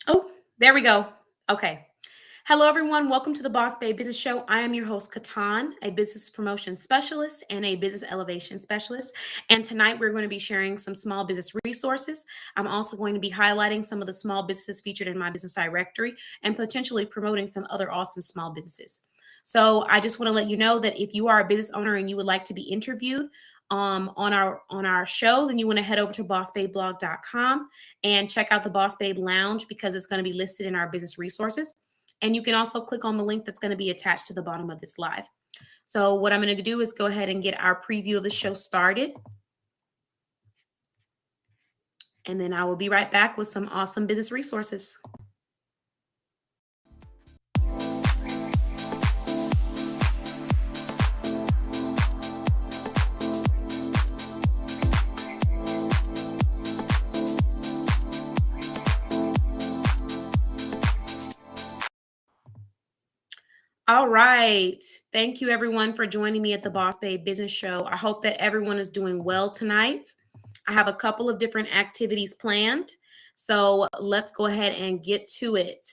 Oh, there we go. Okay. Hello, everyone. Welcome to the Boss Babe Business Show. I am your host, Katan, a business promotion specialist and a business elevation specialist. And tonight we're going to be sharing some small business resources. I'm also going to be highlighting some of the small businesses featured in my business directory and potentially promoting some other awesome small businesses. So I just want to let you know that if you are a business owner and you would like to be interviewed on our show, then you want to head over to bossbabeblog.com and check out the Boss Babe Lounge because it's going to be listed in our business resources. And you can also click on the link that's going to be attached to the bottom of this live. So what I'm going to do is go ahead and get our preview of the show started. And then I will be right back with some awesome business resources. All right. Thank you, everyone, for joining me at the Boss Babe Business Show. I hope that everyone is doing well tonight. I have a couple of different activities planned. So let's go ahead and get to it.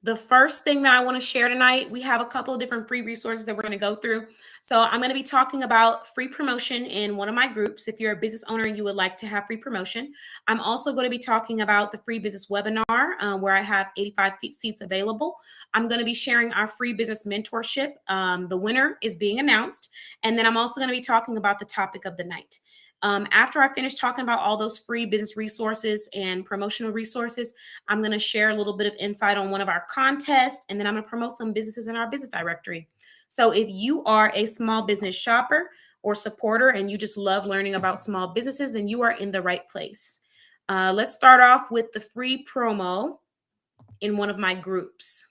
The first thing that I want to share tonight, we have a couple of different free resources that we're going to go through. So I'm going to be talking about free promotion in one of my groups. If you're a business owner and you would like to have free promotion, I'm also going to be talking about the free business webinar where I have 85 seats available. I'm going to be sharing our free business mentorship. The winner is being announced. And then I'm also going to be talking about the topic of the night. After I finish talking about all those free business resources and promotional resources, I'm going to share a little bit of insight on one of our contests, and then I'm going to promote some businesses in our business directory. So if you are a small business shopper or supporter and you just love learning about small businesses, then you are in the right place. Let's start off with the free promo in one of my groups.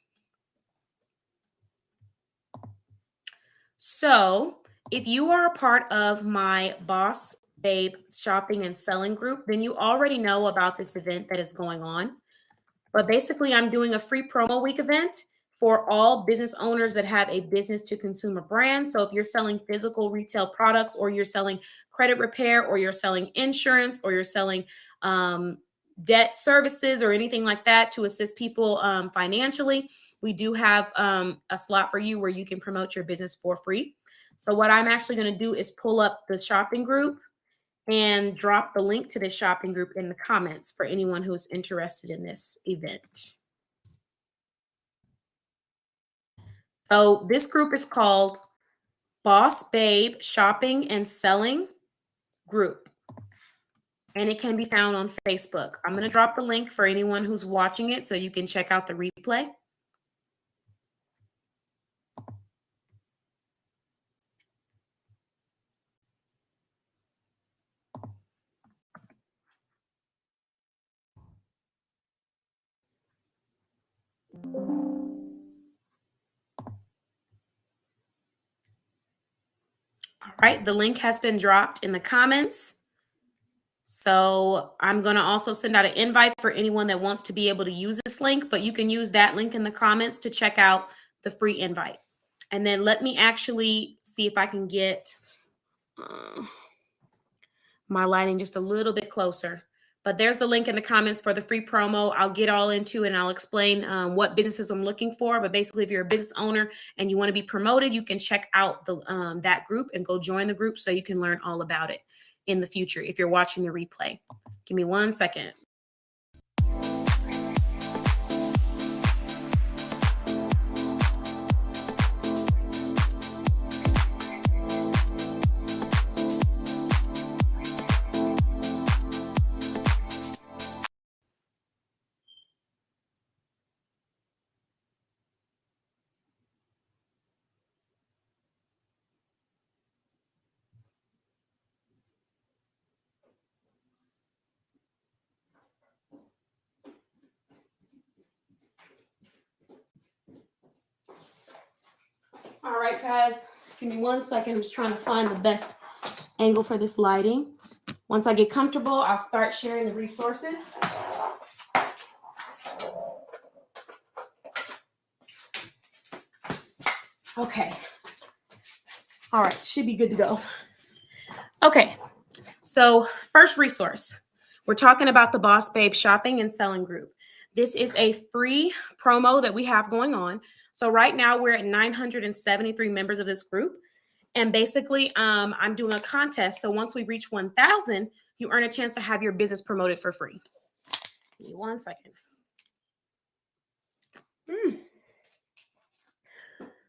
So if you are a part of my Boss Babe shopping and selling group, then you already know about this event that is going on. But basically, I'm doing a free promo week event for all business owners that have a business to consumer brand. So if you're selling physical retail products, or you're selling credit repair, or you're selling insurance, or you're selling debt services or anything like that to assist people financially, we do have a slot for you where you can promote your business for free. So what I'm actually going to do is pull up the shopping group and drop the link to this shopping group in the comments for anyone who is interested in this event. So this group is called Boss Babe Shopping and Selling Group, and it can be found on Facebook. I'm going to drop the link for anyone who's watching it so you can check out the replay. All right, the link has been dropped in the comments. So I'm going to also send out an invite for anyone that wants to be able to use this link, but you can use that link in the comments to check out the free invite. And then let me actually see if I can get my lighting just a little bit closer. But there's the link in the comments for the free promo. I'll get all into it and I'll explain what businesses I'm looking for. But basically, if you're a business owner and you want to be promoted, you can check out that group and go join the group so you can learn all about it in the future if you're watching the replay. Give me 1 second. All right, guys, just give me 1 second. I'm just trying to find the best angle for this lighting. Once I get comfortable, I'll start sharing the resources. Okay. All right, should be good to go. Okay, so first resource. We're talking about the Boss Babe Shopping and Selling Group. This is a free promo that we have going on. So right now we're at 973 members of this group. And basically, I'm doing a contest. So once we reach 1,000, you earn a chance to have your business promoted for free. Give me 1 second.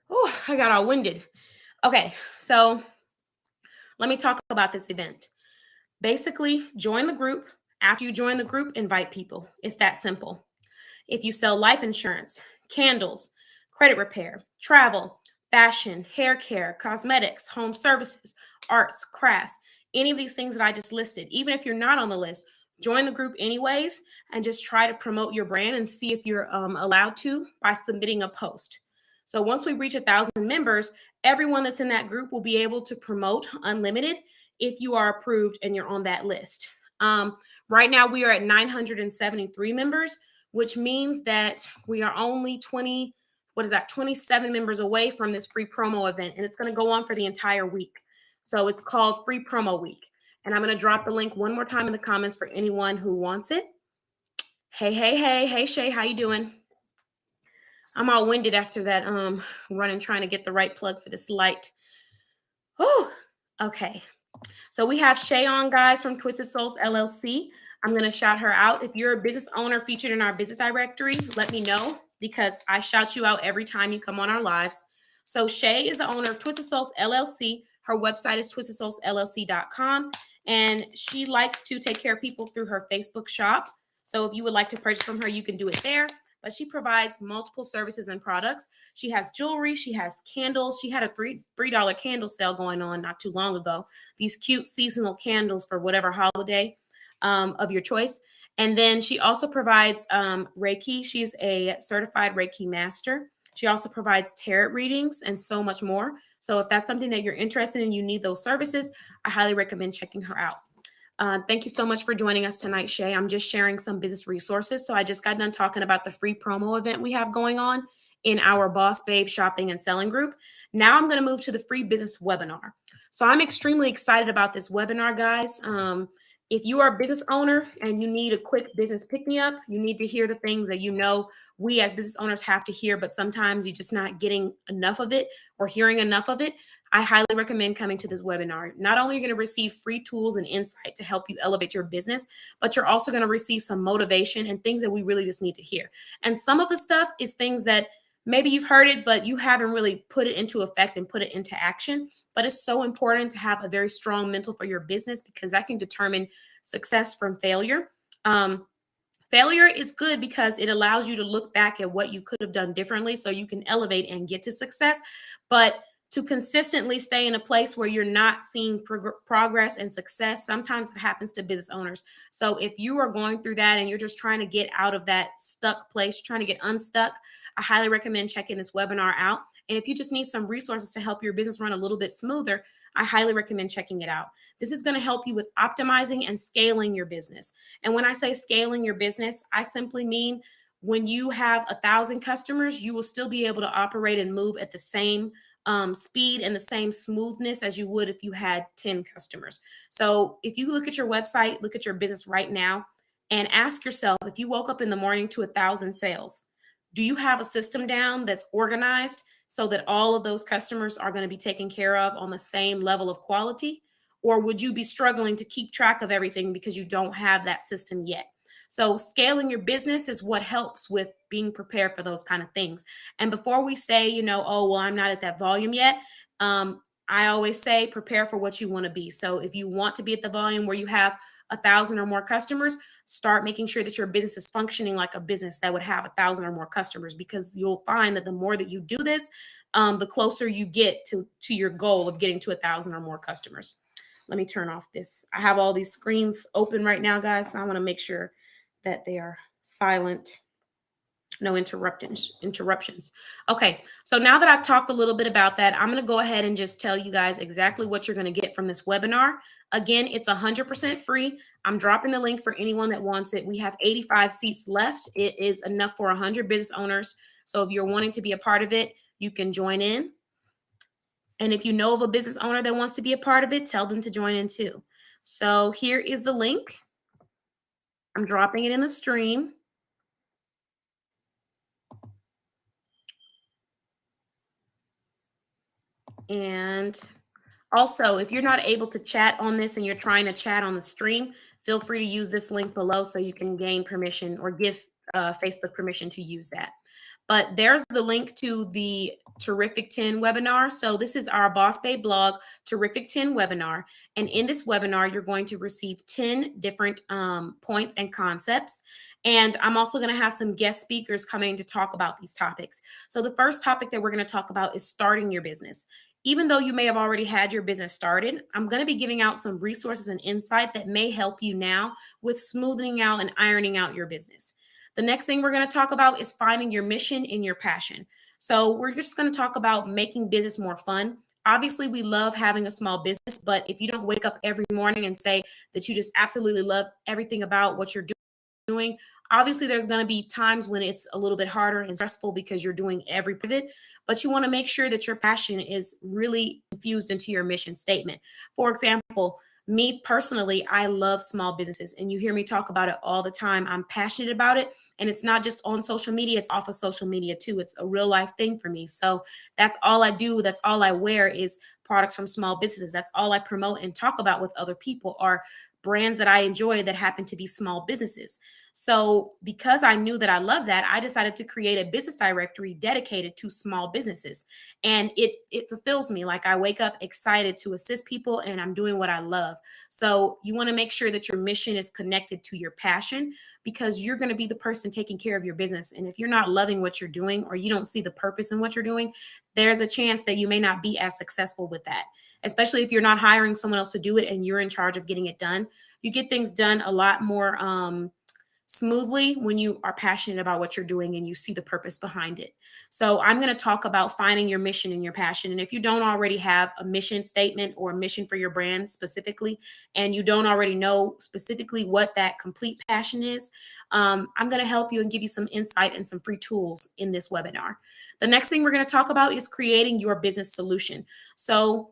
Oh, I got all winded. Okay, so let me talk about this event. Basically, join the group. After you join the group, invite people. It's that simple. If you sell life insurance, candles, credit repair, travel, fashion, hair care, cosmetics, home services, arts, crafts, any of these things that I just listed, even if you're not on the list, join the group anyways and just try to promote your brand and see if you're allowed to by submitting a post. So once we reach 1,000 members, everyone that's in that group will be able to promote unlimited if you are approved and you're on that list. Right now, we are at 973 members, which means that we are only 27 members away from this free promo event, and it's going to go on for the entire week. So it's called Free Promo Week. And I'm going to drop the link one more time in the comments for anyone who wants it. Hey, Shay, how you doing? I'm all winded after that running trying to get the right plug for this light. Oh, okay. So we have Shay on, guys, from Twisted Souls LLC. I'm going to shout her out. If you're a business owner featured in our business directory, let me know because I shout you out every time you come on our lives. So Shay is the owner of Twisted Souls LLC. Her website is twistedsoulsllc.com, and she likes to take care of people through her Facebook shop. So if you would like to purchase from her, you can do it there. But she provides multiple services and products. She has jewelry. She has candles. She had a $3 candle sale going on not too long ago. These cute seasonal candles for whatever holiday of your choice. And then she also provides Reiki. She's a certified Reiki master. She also provides tarot readings and so much more. So if that's something that you're interested in, you need those services, I highly recommend checking her out. Thank you so much for joining us tonight, Shay. I'm just sharing some business resources. So I just got done talking about the free promo event we have going on in our Boss Babe shopping and selling group. Now I'm going to move to the free business webinar. So I'm extremely excited about this webinar, guys. If you are a business owner and you need a quick business pick-me-up, you need to hear the things that you know we as business owners have to hear, but sometimes you're just not getting enough of it or hearing enough of it. I highly recommend coming to this webinar. Not only are you going to receive free tools and insight to help you elevate your business, but you're also going to receive some motivation and things that we really just need to hear. And some of the stuff is things that maybe you've heard it, but you haven't really put it into effect and put it into action. But it's so important to have a very strong mental for your business because that can determine success from failure. Failure is good because it allows you to look back at what you could have done differently so you can elevate and get to success. But to consistently stay in a place where you're not seeing progress and success, sometimes it happens to business owners. So if you are going through that and you're just trying to get out of that stuck place, trying to get unstuck, I highly recommend checking this webinar out. And if you just need some resources to help your business run a little bit smoother, I highly recommend checking it out. This is going to help you with optimizing and scaling your business. And when I say scaling your business, I simply mean when you have 1,000 customers, you will still be able to operate and move at the same speed and the same smoothness as you would if you had 10 customers. So if you look at your website, look at your business right now and ask yourself, if you woke up in the morning to 1,000 sales, do you have a system down that's organized so that all of those customers are going to be taken care of on the same level of quality? Or would you be struggling to keep track of everything because you don't have that system yet? So scaling your business is what helps with being prepared for those kind of things. And before we say, oh, well, I'm not at that volume yet, I always say prepare for what you want to be. So if you want to be at the volume where you have 1,000 or more customers, start making sure that your business is functioning like a business that would have 1,000 or more customers, because you'll find that the more that you do this, the closer you get to your goal of getting to 1,000 or more customers. Let me turn off this. I have all these screens open right now, guys. So I want to make sure that they are silent. No interruptions. Okay, so now that I've talked a little bit about that, I'm going to go ahead and just tell you guys exactly what you're going to get from this webinar. Again, it's 100% free. I'm dropping the link for anyone that wants it. We have 85 seats left. It is enough for 100 business owners. So if you're wanting to be a part of it, you can join in. And if you know of a business owner that wants to be a part of it, tell them to join in too. So here is the link. I'm dropping it in the stream. And also, if you're not able to chat on this and you're trying to chat on the stream, feel free to use this link below so you can gain permission or give Facebook permission to use that. But there's the link to the Terrific 10 webinar. So this is our Boss Babe blog Terrific 10 webinar. And in this webinar, you're going to receive 10 different points and concepts. And I'm also going to have some guest speakers coming to talk about these topics. So the first topic that we're going to talk about is starting your business. Even though you may have already had your business started, I'm going to be giving out some resources and insight that may help you now with smoothing out and ironing out your business. The next thing we're going to talk about is finding your mission and your passion. So we're just going to talk about making business more fun. Obviously, we love having a small business, but if you don't wake up every morning and say that you just absolutely love everything about what you're doing, obviously there's going to be times when it's a little bit harder and stressful because you're doing every pivot, but you want to make sure that your passion is really infused into your mission statement. For example, me personally, I love small businesses, and you hear me talk about it all the time. I'm passionate about it, and it's not just on social media, it's off of social media too. It's a real life thing for me. So that's all I do. That's all I wear is products from small businesses. That's all I promote and talk about with other people are brands that I enjoy that happen to be small businesses. So because I knew that I love that, I decided to create a business directory dedicated to small businesses. And it fulfills me. Like I wake up excited to assist people and I'm doing what I love. So you want to make sure that your mission is connected to your passion because you're going to be the person taking care of your business. And if you're not loving what you're doing or you don't see the purpose in what you're doing, there's a chance that you may not be as successful with that, especially if you're not hiring someone else to do it and you're in charge of getting it done. You get things done a lot more smoothly when you are passionate about what you're doing and you see the purpose behind it. So I'm going to talk about finding your mission and your passion. And if you don't already have a mission statement or a mission for your brand specifically, and you don't already know specifically what that complete passion is, I'm going to help you and give you some insight and some free tools in this webinar. The next thing we're going to talk about is creating your business solution. So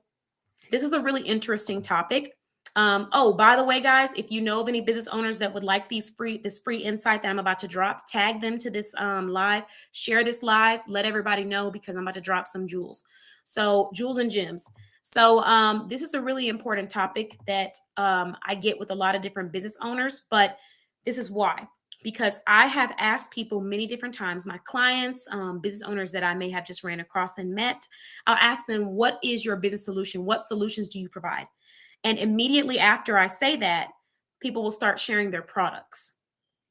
this is a really interesting topic. Oh, by the way, guys, if you know of any business owners that would like this free insight that I'm about to drop, tag them to this live, share this live, let everybody know because I'm about to drop some jewels. So jewels and gems. So this is a really important topic that I get with a lot of different business owners, but this is why. Because I have asked people many different times, my clients, business owners that I may have just ran across and met, I'll ask them, what is your business solution? What solutions do you provide? And immediately after I say that, people will start sharing their products.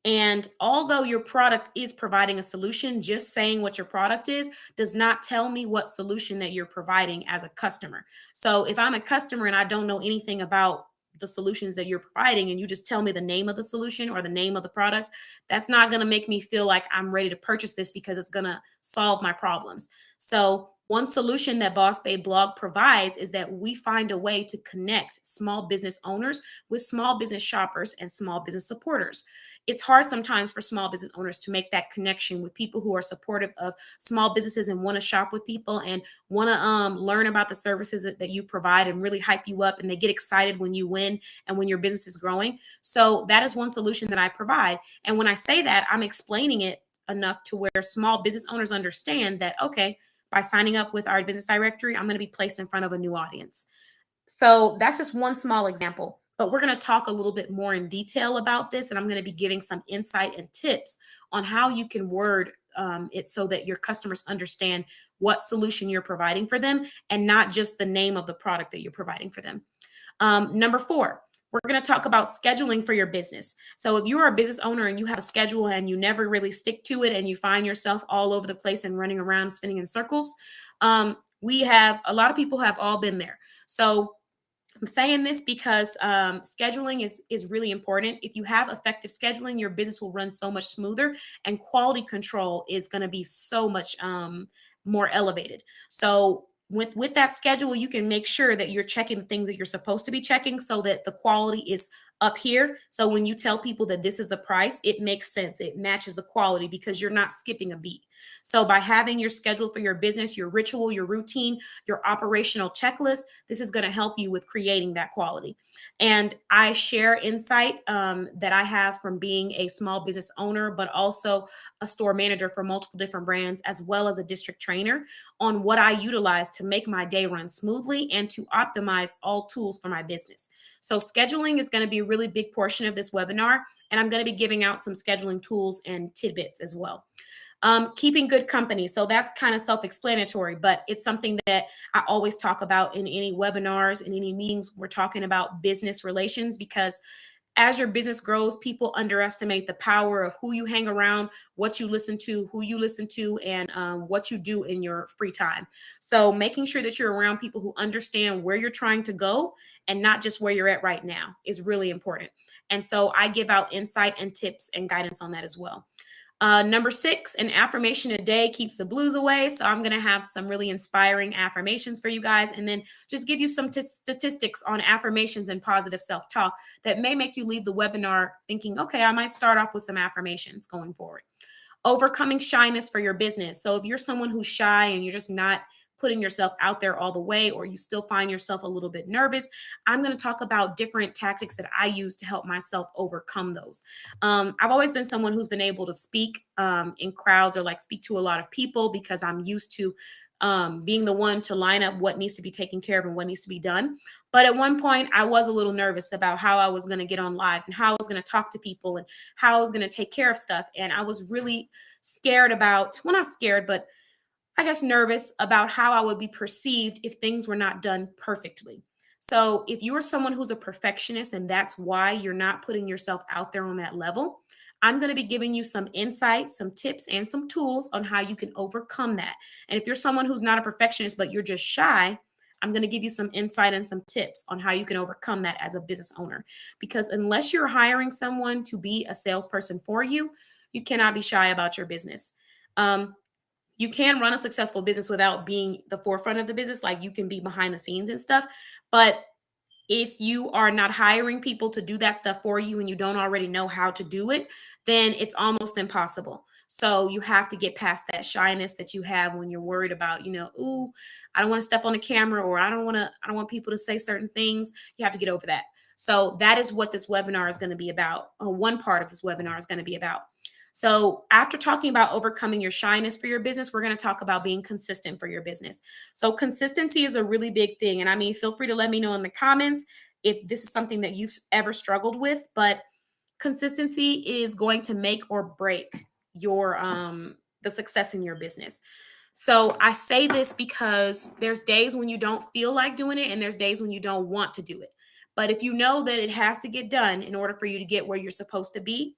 And although your product is providing a solution, just saying what your product is does not tell me what solution that you're providing as a customer. So if I'm a customer and I don't know anything about the solutions that you're providing and you just tell me the name of the solution or the name of the product, that's not going to make me feel like I'm ready to purchase this because it's going to solve my problems. So one solution that Boss Babe blog provides is that we find a way to connect small business owners with small business shoppers and small business supporters. It's hard sometimes for small business owners to make that connection with people who are supportive of small businesses and want to shop with people and want to learn about the services that you provide and really hype you up, and they get excited when you win and when your business is growing. So that is one solution that I provide. And when I say that, I'm explaining it enough to where small business owners understand that, okay, by signing up with our business directory, I'm going to be placed in front of a new audience. So that's just one small example, but we're going to talk a little bit more in detail about this. And I'm going to be giving some insight and tips on how you can word it so that your customers understand what solution you're providing for them and not just the name of the product that you're providing for them. Number 4, we're going to talk about scheduling for your business. So if you are a business owner and you have a schedule and you never really stick to it and you find yourself all over the place and running around spinning in circles, we have a lot of people have all been there. So I'm saying this because scheduling is really important. If you have effective scheduling, your business will run so much smoother, and quality control is going to be so much more elevated. So with that schedule, you can make sure that you're checking things that you're supposed to be checking so that the quality is up here. So when you tell people that this is the price, it makes sense. It matches the quality because you're not skipping a beat. So by having your schedule for your business, your ritual, your routine, your operational checklist, this is going to help you with creating that quality. And I share insight that I have from being a small business owner, but also a store manager for multiple different brands, as well as a district trainer, on what I utilize to make my day run smoothly and to optimize all tools for my business. So scheduling is going to be a really big portion of this webinar, and I'm going to be giving out some scheduling tools and tidbits as well. Keeping good company. So that's kind of self-explanatory, but it's something that I always talk about in any webinars and any meetings. We're talking about business relations because as your business grows, people underestimate the power of who you hang around, what you listen to, who you listen to, and what you do in your free time. So making sure that you're around people who understand where you're trying to go and not just where you're at right now is really important. And so I give out insight and tips and guidance on that as well. Number 6, an affirmation a day keeps the blues away. So I'm going to have some really inspiring affirmations for you guys, and then just give you some statistics on affirmations and positive self-talk that may make you leave the webinar thinking, okay, I might start off with some affirmations going forward. Overcoming shyness for your business. So if you're someone who's shy and you're just not putting yourself out there all the way, or you still find yourself a little bit nervous, I'm going to talk about different tactics that I use to help myself overcome those. I've always been someone who's been able to speak in crowds or like speak to a lot of people because I'm used to being the one to line up what needs to be taken care of and what needs to be done. But at one point, I was a little nervous about how I was going to get on live and how I was going to talk to people and how I was going to take care of stuff. And I was really scared about, well, not scared, but I guess nervous about how I would be perceived if things were not done perfectly. So if you are someone who's a perfectionist and that's why you're not putting yourself out there on that level, I'm going to be giving you some insights, some tips, and some tools on how you can overcome that. And if you're someone who's not a perfectionist, but you're just shy, I'm going to give you some insight and some tips on how you can overcome that as a business owner. Because unless you're hiring someone to be a salesperson for you, you cannot be shy about your business. You can run a successful business without being the forefront of the business. Like you can be behind the scenes and stuff. But if you are not hiring people to do that stuff for you and you don't already know how to do it, then it's almost impossible. So you have to get past that shyness that you have when you're worried about, ooh, I don't want to step on the camera, or I don't want people to say certain things. You have to get over that. So that is what this webinar is going to be about. One part of this webinar is going to be about. So after talking about overcoming your shyness for your business, we're going to talk about being consistent for your business. So consistency is a really big thing. And I mean, feel free to let me know in the comments if this is something that you've ever struggled with, but consistency is going to make or break your the success in your business. So I say this because there's days when you don't feel like doing it and there's days when you don't want to do it. But if you know that it has to get done in order for you to get where you're supposed to be,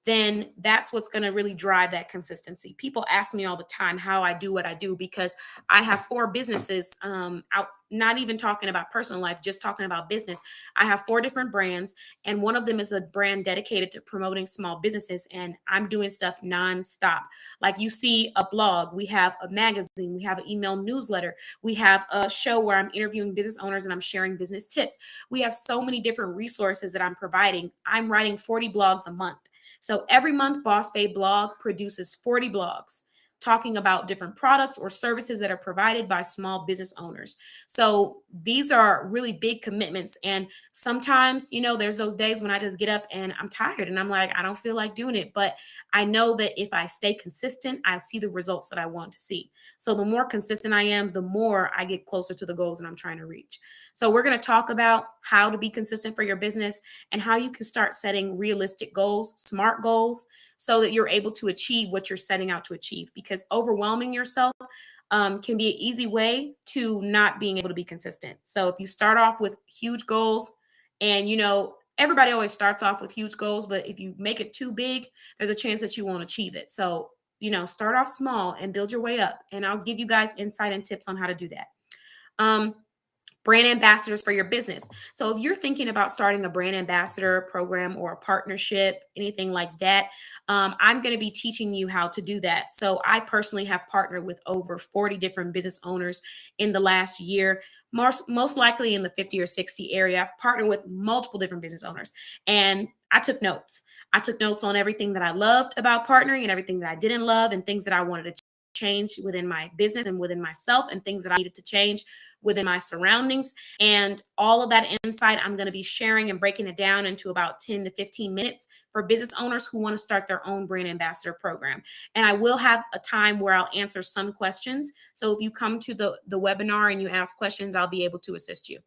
then that's what's going to really drive that consistency. People ask me all the time how I do what I do because I have 4 businesses out, not even talking about personal life, just talking about business. I have 4 different brands, and one of them is a brand dedicated to promoting small businesses, and I'm doing stuff nonstop. Like you see a blog, we have a magazine, we have an email newsletter, we have a show where I'm interviewing business owners and I'm sharing business tips. We have so many different resources that I'm providing. I'm writing 40 blogs a month. So every month, Boss Babe blog produces 40 blogs talking about different products or services that are provided by small business owners. So these are really big commitments. And sometimes, there's those days when I just get up and I'm tired and I'm like, I don't feel like doing it. But I know that if I stay consistent, I see the results that I want to see. So the more consistent I am, the more I get closer to the goals that I'm trying to reach. So we're going to talk about how to be consistent for your business and how you can start setting realistic goals, smart goals, so that you're able to achieve what you're setting out to achieve. Because overwhelming yourself can be an easy way to not being able to be consistent. So if you start off with huge goals, and everybody always starts off with huge goals, but if you make it too big, there's a chance that you won't achieve it. So start off small and build your way up, and I'll give you guys insight and tips on how to do that. brand ambassadors for your business. So if you're thinking about starting a brand ambassador program or a partnership, anything like that, I'm going to be teaching you how to do that. So I personally have partnered with over 40 different business owners in the last year, most likely in the 50 or 60 area. I've partnered with multiple different business owners, and I took notes. I took notes on everything that I loved about partnering and everything that I didn't love and things that I wanted to change within my business and within myself and things that I needed to change within my surroundings. And all of that insight, I'm going to be sharing and breaking it down into about 10 to 15 minutes for business owners who want to start their own brand ambassador program. And I will have a time where I'll answer some questions. So if you come to the webinar and you ask questions, I'll be able to assist you.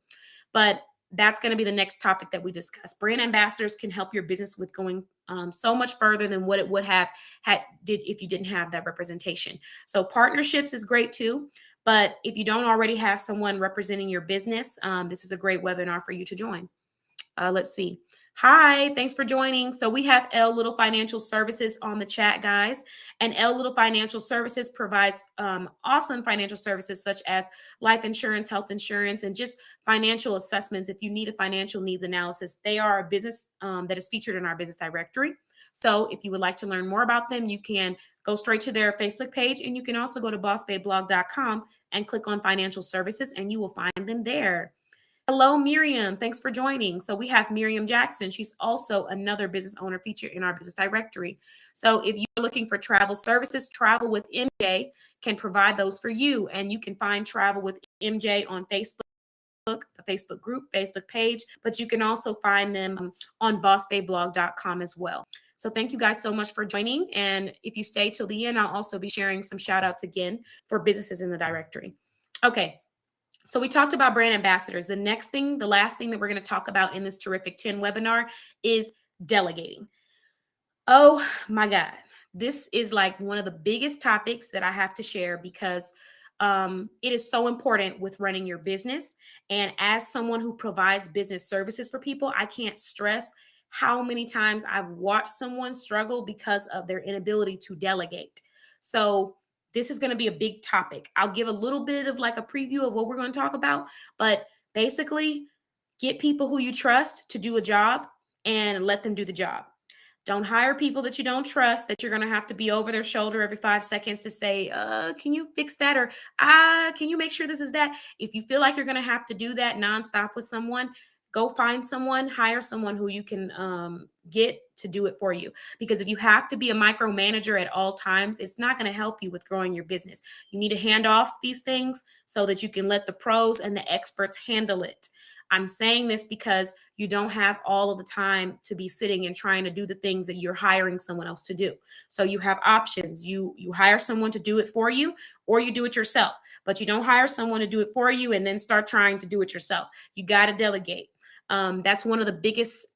But that's going to be the next topic that we discuss. Brand ambassadors can help your business with going so much further than what it would have did if you didn't have that representation. So partnerships is great too. But if you don't already have someone representing your business, this is a great webinar for you to join. Let's see. Hi, thanks for joining. So we have L Little Financial Services on the chat, guys. And L Little Financial Services provides awesome financial services such as life insurance, health insurance, and just financial assessments. If you need a financial needs analysis, they are a business that is featured in our business directory. So if you would like to learn more about them, you can go straight to their Facebook page, and you can also go to bossbabeblog.com and click on financial services, and you will find them there. Hello, Miriam. Thanks for joining. So we have Miriam Jackson. She's also another business owner featured in our business directory. So if you're looking for travel services, Travel with MJ can provide those for you. And you can find Travel with MJ on Facebook, the Facebook group, Facebook page, but you can also find them on bossbabeblog.com as well. So thank you guys so much for joining. And if you stay till the end, I'll also be sharing some shout outs again for businesses in the directory. Okay. So we talked about brand ambassadors. The last thing that we're going to talk about in this Terrific 10 webinar is delegating. Oh my God. This is like one of the biggest topics that I have to share because it is so important with running your business. And as someone who provides business services for people, I can't stress how many times I've watched someone struggle because of their inability to delegate. So this is going to be a big topic. I'll give a little bit of like a preview of what we're going to talk about, but basically get people who you trust to do a job and let them do the job. Don't hire people that you don't trust, that you're going to have to be over their shoulder every 5 seconds to say, can you fix that? Or, can you make sure this is that? If you feel like you're going to have to do that nonstop with someone, go find someone, hire someone who you can get to do it for you. Because if you have to be a micromanager at all times, it's not going to help you with growing your business. You need to hand off these things so that you can let the pros and the experts handle it. I'm saying this because you don't have all of the time to be sitting and trying to do the things that you're hiring someone else to do. So you have options. You hire someone to do it for you, or you do it yourself. But you don't hire someone to do it for you and then start trying to do it yourself. You got to delegate. That's one of the biggest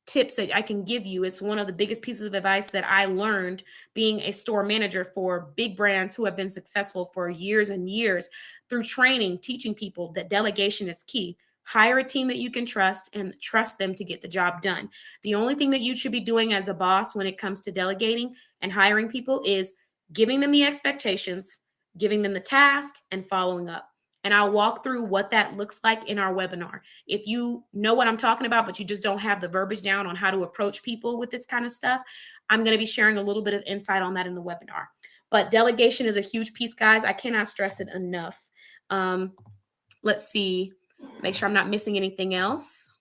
tips that I can give you. It's one of the biggest pieces of advice that I learned being a store manager for big brands who have been successful for years and years through training, teaching people that delegation is key. Hire a team that you can trust and trust them to get the job done. The only thing that you should be doing as a boss when it comes to delegating and hiring people is giving them the expectations, giving them the task, and following up. And I'll walk through what that looks like in our webinar. If you know what I'm talking about, but you just don't have the verbiage down on how to approach people with this kind of stuff, I'm going to be sharing a little bit of insight on that in the webinar. But delegation is a huge piece, guys. I cannot stress it enough. Let's see. Make sure I'm not missing anything else.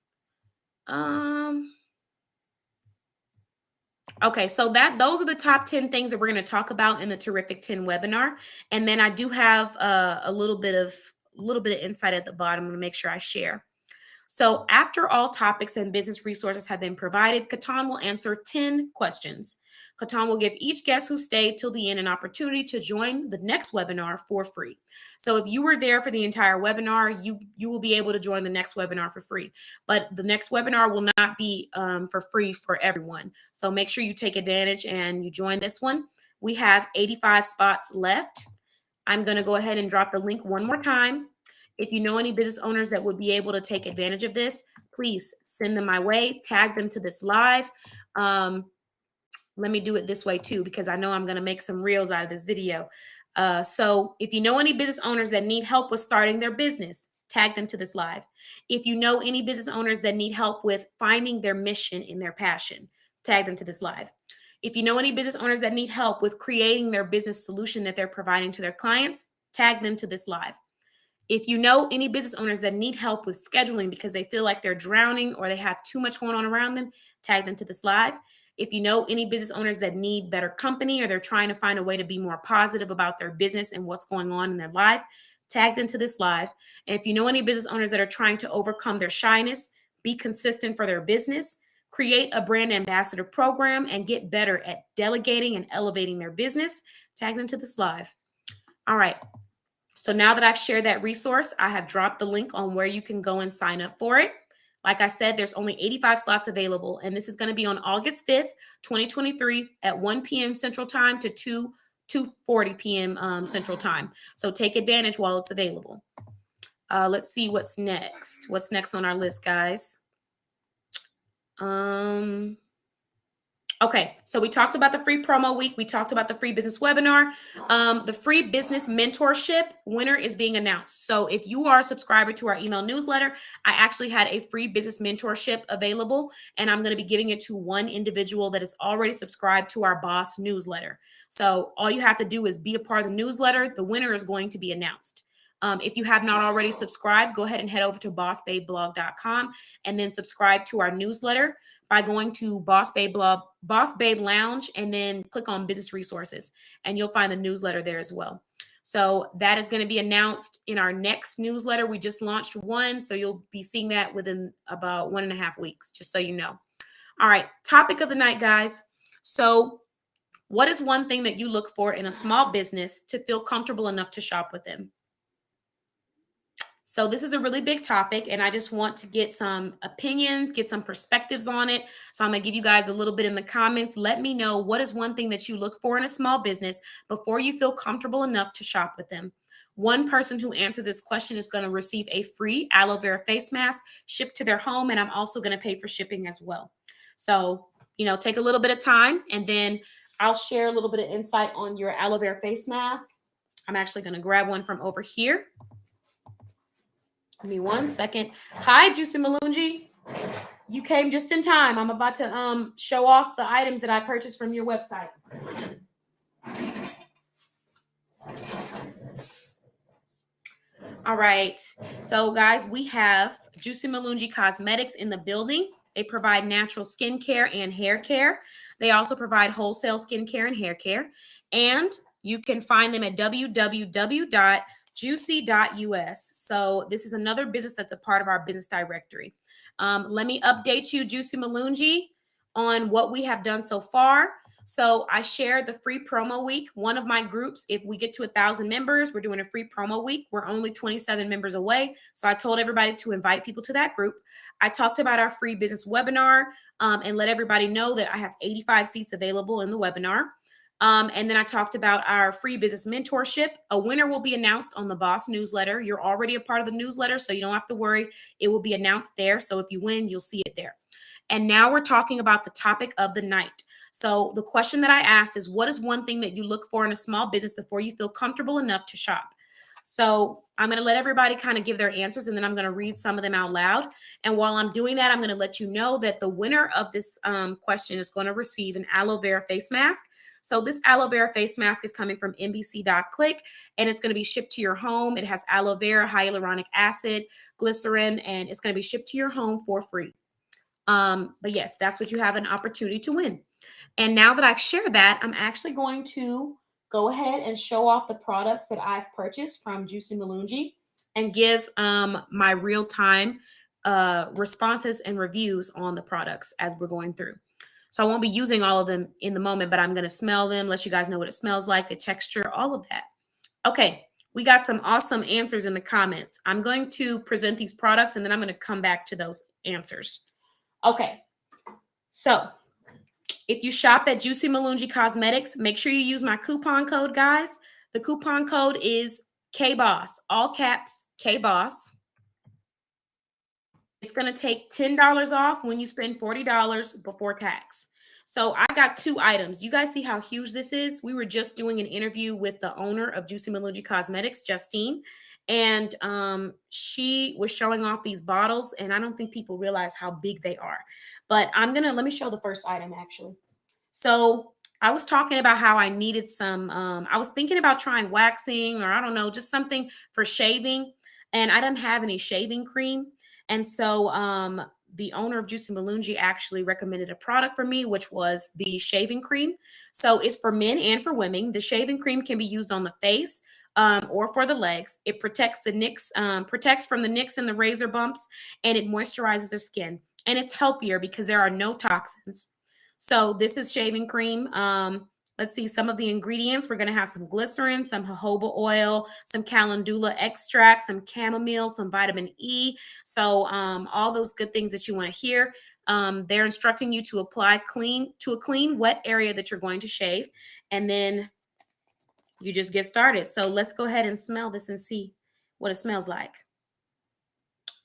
Okay, so those are the top 10 things that we're going to talk about in the Terrific 10 webinar. And then I do have a little bit of insight at the bottom to make sure I share. So after all topics and business resources have been provided, Katan will answer 10 questions. Katan will give each guest who stayed till the end an opportunity to join the next webinar for free. So if you were there for the entire webinar, you will be able to join the next webinar for free. But the next webinar will not be for free for everyone. So make sure you take advantage and you join this one. We have 85 spots left. I'm going to go ahead and drop the link one more time. If you know any business owners that would be able to take advantage of this, please send them my way, tag them to this live. Let me do it this way too, because I know I'm going to make some reels out of this video. So if you know any business owners that need help with starting their business, tag them to this live. If you know any business owners that need help with finding their mission in their passion, tag them to this live. If you know any business owners that need help with creating their business solution that they're providing to their clients, tag them to this live. If you know any business owners that need help with scheduling because they feel like they're drowning or they have too much going on around them, tag them to this live. If you know any business owners that need better company or they're trying to find a way to be more positive about their business and what's going on in their life, tag them to this live. And if you know any business owners that are trying to overcome their shyness, be consistent for their business, create a brand ambassador program, and get better at delegating and elevating their business, tag them to this live. All right. So now that I've shared that resource, I have dropped the link on where you can go and sign up for it. Like I said, there's only 85 slots available, and this is going to be on August 5th, 2023 at 1 p.m. Central Time to 2:40 p.m. Central Time. So take advantage while it's available. Let's see what's next. What's next on our list, guys? Okay, so we talked about the free promo week. We talked about the free business webinar. The free business mentorship winner is being announced. So if you are a subscriber to our email newsletter, I actually had a free business mentorship available, and I'm going to be giving it to one individual that is already subscribed to our boss newsletter. So all you have to do is be a part of the newsletter. The winner is going to be announced. If you have not already subscribed, go ahead and head over to bossbabeblog.com and then subscribe to our newsletter by going to Boss Babe Lounge, and then click on business resources, and you'll find the newsletter there as well. So that is going to be announced in our next newsletter. We just launched one, so you'll be seeing that within about 1.5 weeks, just so you know. All right, topic of the night, guys. So what is one thing that you look for in a small business to feel comfortable enough to shop with them? So this is a really big topic, and I just want to get some opinions, get some perspectives on it. So I'm going to give you guys a little bit in the comments. Let me know, what is one thing that you look for in a small business before you feel comfortable enough to shop with them? One person who answered this question is going to receive a free aloe vera face mask shipped to their home, and I'm also going to pay for shipping as well. So, take a little bit of time, and then I'll share a little bit of insight on your aloe vera face mask. I'm actually going to grab one from over here. Give me 1 second. Hi, Juicy Malungi. You came just in time. I'm about to show off the items that I purchased from your website. All right. So, guys, we have Juicy Malungi Cosmetics in the building. They provide natural skincare and hair care. They also provide wholesale skincare and hair care. And you can find them at www.juicy.us. So this is another business that's a part of our business directory. Let me update you, Juicy Malungi, on what we have done so far. So I shared the free promo week. One of my groups, if we get to 1,000 members, we're doing a free promo week. We're only 27 members away. So I told everybody to invite people to that group. I talked about our free business webinar and let everybody know that I have 85 seats available in the webinar. And then I talked about our free business mentorship. A winner will be announced on the Boss newsletter. You're already a part of the newsletter, so you don't have to worry. It will be announced there. So if you win, you'll see it there. And now we're talking about the topic of the night. So the question that I asked is, what is one thing that you look for in a small business before you feel comfortable enough to shop? So I'm going to let everybody kind of give their answers, and then I'm going to read some of them out loud. And while I'm doing that, I'm going to let you know that the winner of this question is going to receive an aloe vera face mask. So this aloe vera face mask is coming from NBC.click, and it's going to be shipped to your home. It has aloe vera, hyaluronic acid, glycerin, and it's going to be shipped to your home for free. But yes, that's what you have an opportunity to win. And now that I've shared that, I'm actually going to go ahead and show off the products that I've purchased from Juicy Malungi and give my real-time responses and reviews on the products as we're going through. So I won't be using all of them in the moment, but I'm going to smell them, let you guys know what it smells like, the texture, all of that. Okay, we got some awesome answers in the comments. I'm going to present these products, and then I'm going to come back to those answers. Okay, so if you shop at Juicy Malungi Cosmetics, make sure you use my coupon code, guys. The coupon code is KBOSS, all caps, KBOSS. It's going to take $10 off when you spend $40 before tax. So I got 2 items. You guys see how huge this is? We were just doing an interview with the owner of Juicy Malungi Cosmetics, Justine, And she was showing off these bottles, and I don't think people realize how big they are. But let me show the first item actually. So I was talking about how I needed some, I was thinking about trying waxing, or I don't know, just something for shaving. And I didn't have any shaving cream. And so the owner of Juicy Malungi actually recommended a product for me, which was the shaving cream. So it's for men and for women. The shaving cream can be used on the face, or for the legs. It protects the nicks, protects from the nicks and the razor bumps, and it moisturizes the skin. And it's healthier because there are no toxins. So this is shaving cream. Let's see some of the ingredients. We're going to have some glycerin, some jojoba oil, some calendula extract, some chamomile, some vitamin E. So all those good things that you want to hear. They're instructing you to apply a clean, wet area that you're going to shave. And then you just get started. So let's go ahead and smell this and see what it smells like.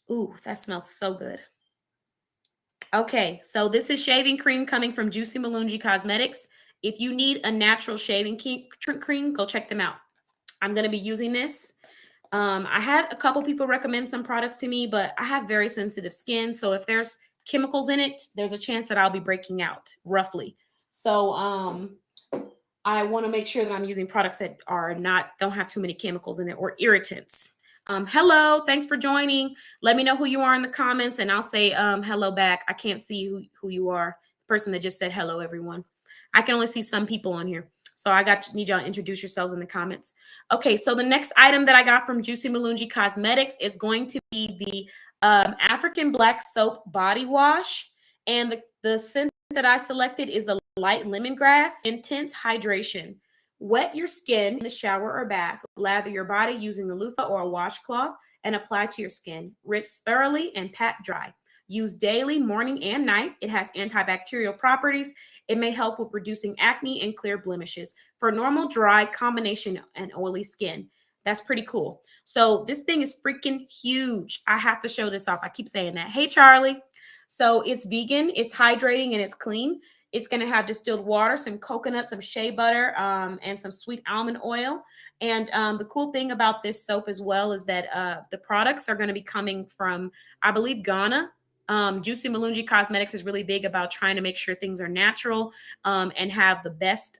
Ooh, that smells so good. Okay, so this is shaving cream coming from Juicy Malungi Cosmetics. If you need a natural shaving cream, go check them out. I'm going to be using this. I had a couple people recommend some products to me, but I have very sensitive skin. So if there's chemicals in it, there's a chance that I'll be breaking out roughly. So I want to make sure that I'm using products that don't have too many chemicals in it or irritants. Hello, thanks for joining. Let me know who you are in the comments, and I'll say hello back. I can't see who you are. The person that just said hello, everyone. I can only see some people on here. So need y'all to introduce yourselves in the comments. Okay, so the next item that I got from Juicy Malungi Cosmetics is going to be the African Black Soap Body Wash. And the scent that I selected is a light lemongrass, intense hydration. Wet your skin in the shower or bath. Lather your body using a loofah or a washcloth and apply to your skin. Rinse thoroughly and pat dry. Use daily, morning and night. It has antibacterial properties. It may help with reducing acne and clear blemishes for normal, dry, combination, and oily skin. That's pretty cool. So this thing is freaking huge. I have to show this off. I keep saying that. Hey, Charlie. So it's vegan, it's hydrating, and it's clean. It's going to have distilled water, some coconut, some shea butter, and some sweet almond oil. And the cool thing about this soap as well is that the products are going to be coming from, I believe, Ghana. Juicy Malungi Cosmetics is really big about trying to make sure things are natural and have the best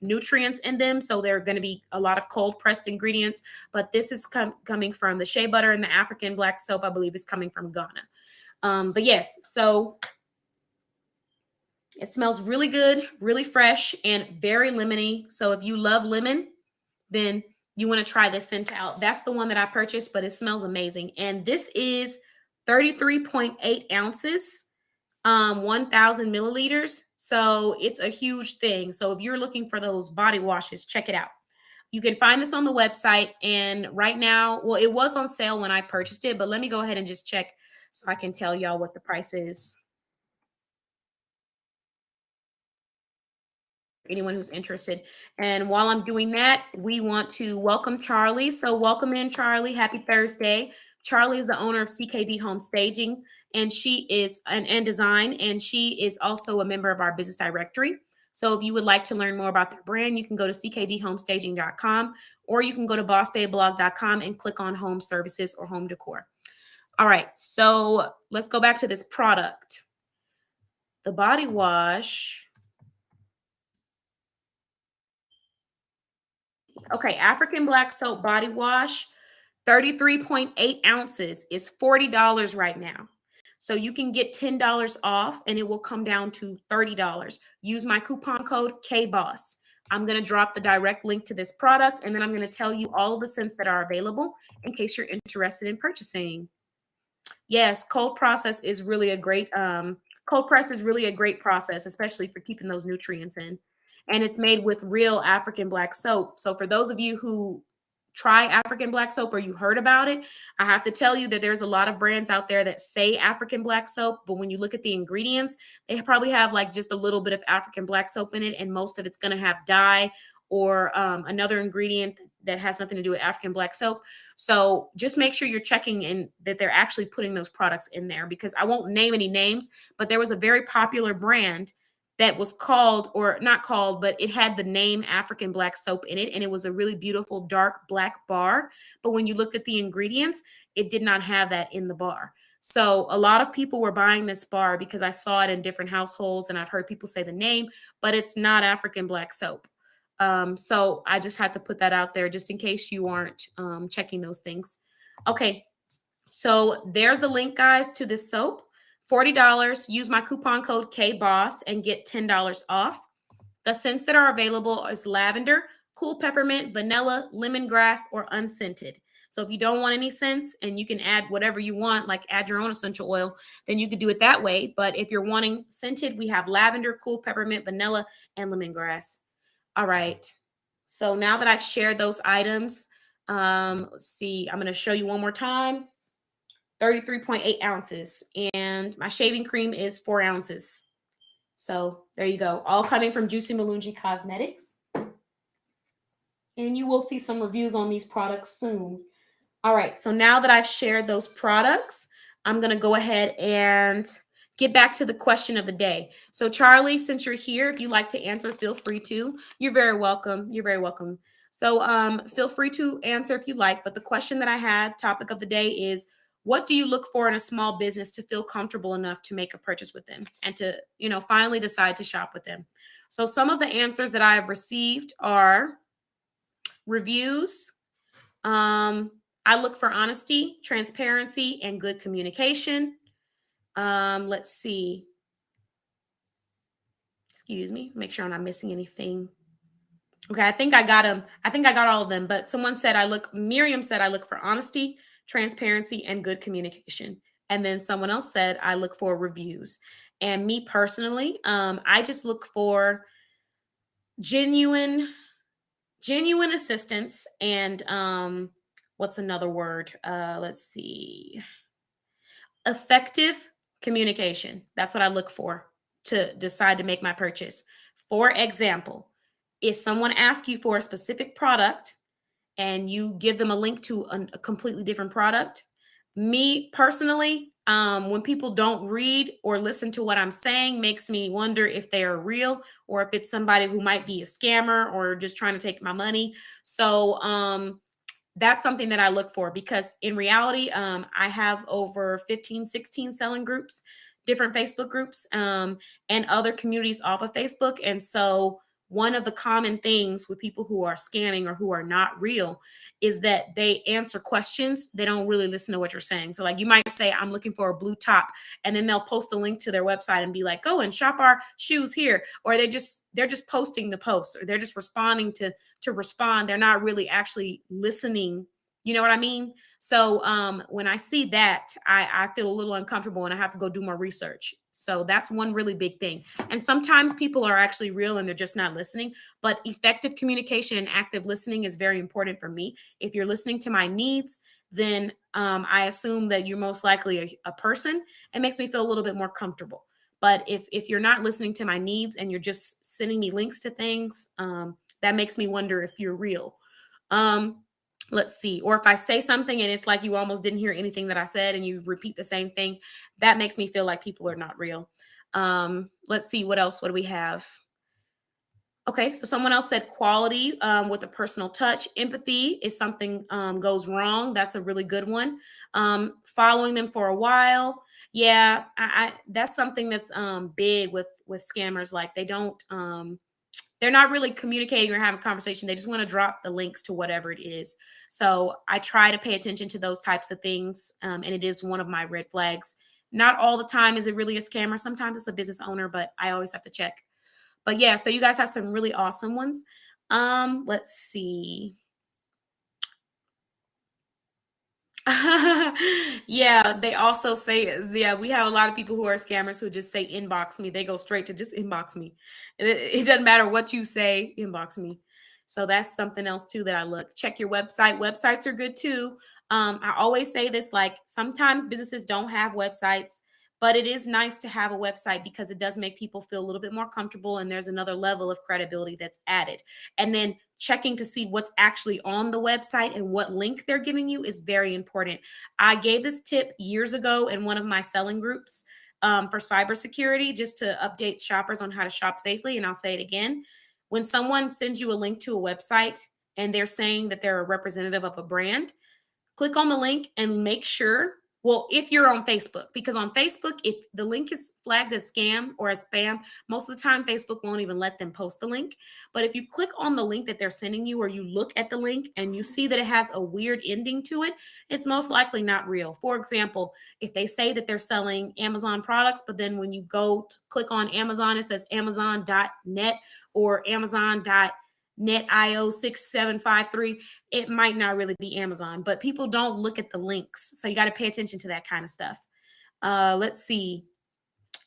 nutrients in them. So there are going to be a lot of cold pressed ingredients, but this is coming from the shea butter, and the African Black soap, I believe, is coming from Ghana. But yes, so it smells really good, really fresh, and very lemony. So if you love lemon, then you want to try this scent out. That's the one that I purchased, but it smells amazing. And this is 33.8 ounces, 1,000 milliliters. So it's a huge thing. So if you're looking for those body washes, check it out. You can find this on the website. And right now, well, it was on sale when I purchased it, but let me go ahead and just check so I can tell y'all what the price is. Anyone who's interested. And while I'm doing that, we want to welcome Charlie. So welcome in, Charlie. Happy Thursday. Charlie is the owner of CKD Home Staging, and she is and design, and she is also a member of our business directory. So if you would like to learn more about their brand, you can go to ckdhomestaging.com, or you can go to bossbayblog.com and click on home services or home decor. All right, so let's go back to this product. The body wash. Okay, African Black Soap Body Wash, 33.8 ounces is $40 right now. So you can get $10 off and it will come down to $30. Use my coupon code KBOSS. I'm going to drop the direct link to this product, and then I'm going to tell you all of the scents that are available in case you're interested in purchasing. Yes, cold press is really a great process, especially for keeping those nutrients in. And it's made with real African Black soap. So for those of you who try African Black soap or you heard about it, I have to tell you that there's a lot of brands out there that say African Black soap, but when you look at the ingredients, they probably have like just a little bit of African Black soap in it, and most of it's going to have dye or another ingredient that has nothing to do with African Black soap. So just make sure you're checking in that they're actually putting those products in there, because I won't name any names, but there was a very popular brand that was called, or not called, but it had the name African Black Soap in it. And it was a really beautiful dark black bar. But when you looked at the ingredients, it did not have that in the bar. So a lot of people were buying this bar because I saw it in different households and I've heard people say the name, but it's not African Black Soap. So I just had to put that out there just in case you aren't checking those things. Okay, so there's the link, guys, to this soap. $40. Use my coupon code KBOSS and get $10 off. The scents that are available is lavender, cool peppermint, vanilla, lemongrass, or unscented. So if you don't want any scents and you can add whatever you want, like add your own essential oil, then you could do it that way. But if you're wanting scented, we have lavender, cool peppermint, vanilla, and lemongrass. All right. So now that I've shared those items, let's see, I'm going to show you one more time. 33.8 ounces. And my shaving cream is 4 ounces. So there you go. All coming from Juicy Malunji Cosmetics. And you will see some reviews on these products soon. All right. So now that I've shared those products, I'm going to go ahead and get back to the question of the day. So Charlie, since you're here, if you'd like to answer, feel free to. You're very welcome. You're very welcome. So feel free to answer if you like. But the question that I had, topic of the day, is what do you look for in a small business to feel comfortable enough to make a purchase with them and to, finally decide to shop with them? So some of the answers that I have received are reviews. I look for honesty, transparency, and good communication. Let's see. Excuse me. Make sure I'm not missing anything. Okay, I think I got them. I think I got all of them. But Miriam said I look for honesty, transparency, and good communication. And then someone else said I look for reviews. And me personally, I just look for genuine assistance and what's another word? Let's see. Effective communication. That's what I look for to decide to make my purchase. For example, if someone asks you for a specific product and you give them a link to a completely different product, me personally, when people don't read or listen to what I'm saying, makes me wonder if they are real or if it's somebody who might be a scammer or just trying to take my money. So that's something that I look for, because in reality, I have over 15, 16 selling groups, different Facebook groups, and other communities off of Facebook. And so one of the common things with people who are scamming or who are not real is that they answer questions. They don't really listen to what you're saying. So like you might say, I'm looking for a blue top, and then they'll post a link to their website and be like, go and shop our shoes here. Or they're just posting the post, or they're just responding to respond. They're not really actually listening. You know what I mean? So when I see that, I feel a little uncomfortable and I have to go do more research. So that's one really big thing. And sometimes people are actually real and they're just not listening. But effective communication and active listening is very important for me. If you're listening to my needs, then I assume that you're most likely a person. It makes me feel a little bit more comfortable. But if you're not listening to my needs and you're just sending me links to things, that makes me wonder if you're real. Let's see. Or if I say something and it's like you almost didn't hear anything that I said and you repeat the same thing, that makes me feel like people are not real. Let's see. What else? What do we have? Okay, so someone else said quality with a personal touch. Empathy if something goes wrong. That's a really good one. Following them for a while. Yeah, I that's something that's big with scammers. Like they don't they're not really communicating or having a conversation. They just want to drop the links to whatever it is. So I try to pay attention to those types of things. And it is one of my red flags. Not all the time is it really a scammer. Sometimes it's a business owner, but I always have to check. But yeah, so you guys have some really awesome ones. Let's see. Yeah, they also say, yeah, we have a lot of people who are scammers who just say inbox me. They go straight to just inbox me. It doesn't matter what you say, inbox me. So that's something else too that I look. Check your website. Websites are good too. I always say this, like sometimes businesses don't have websites, but it is nice to have a website because it does make people feel a little bit more comfortable and there's another level of credibility that's added. And then checking to see what's actually on the website and what link they're giving you is very important. I gave this tip years ago in one of my selling groups. for cybersecurity, just to update shoppers on how to shop safely. And I'll say it again. When someone sends you a link to a website and they're saying that they're a representative of a brand, click on the link and make sure, well, if you're on Facebook, because on Facebook, if the link is flagged as scam or as spam, most of the time Facebook won't even let them post the link. But if you click on the link that they're sending you, or you look at the link and you see that it has a weird ending to it, it's most likely not real. For example, if they say that they're selling Amazon products, but then when you go to click on Amazon, it says amazon.net or amazon.netio6753, it might not really be Amazon, but people don't look at the links. So you got to pay attention to that kind of stuff. Let's see.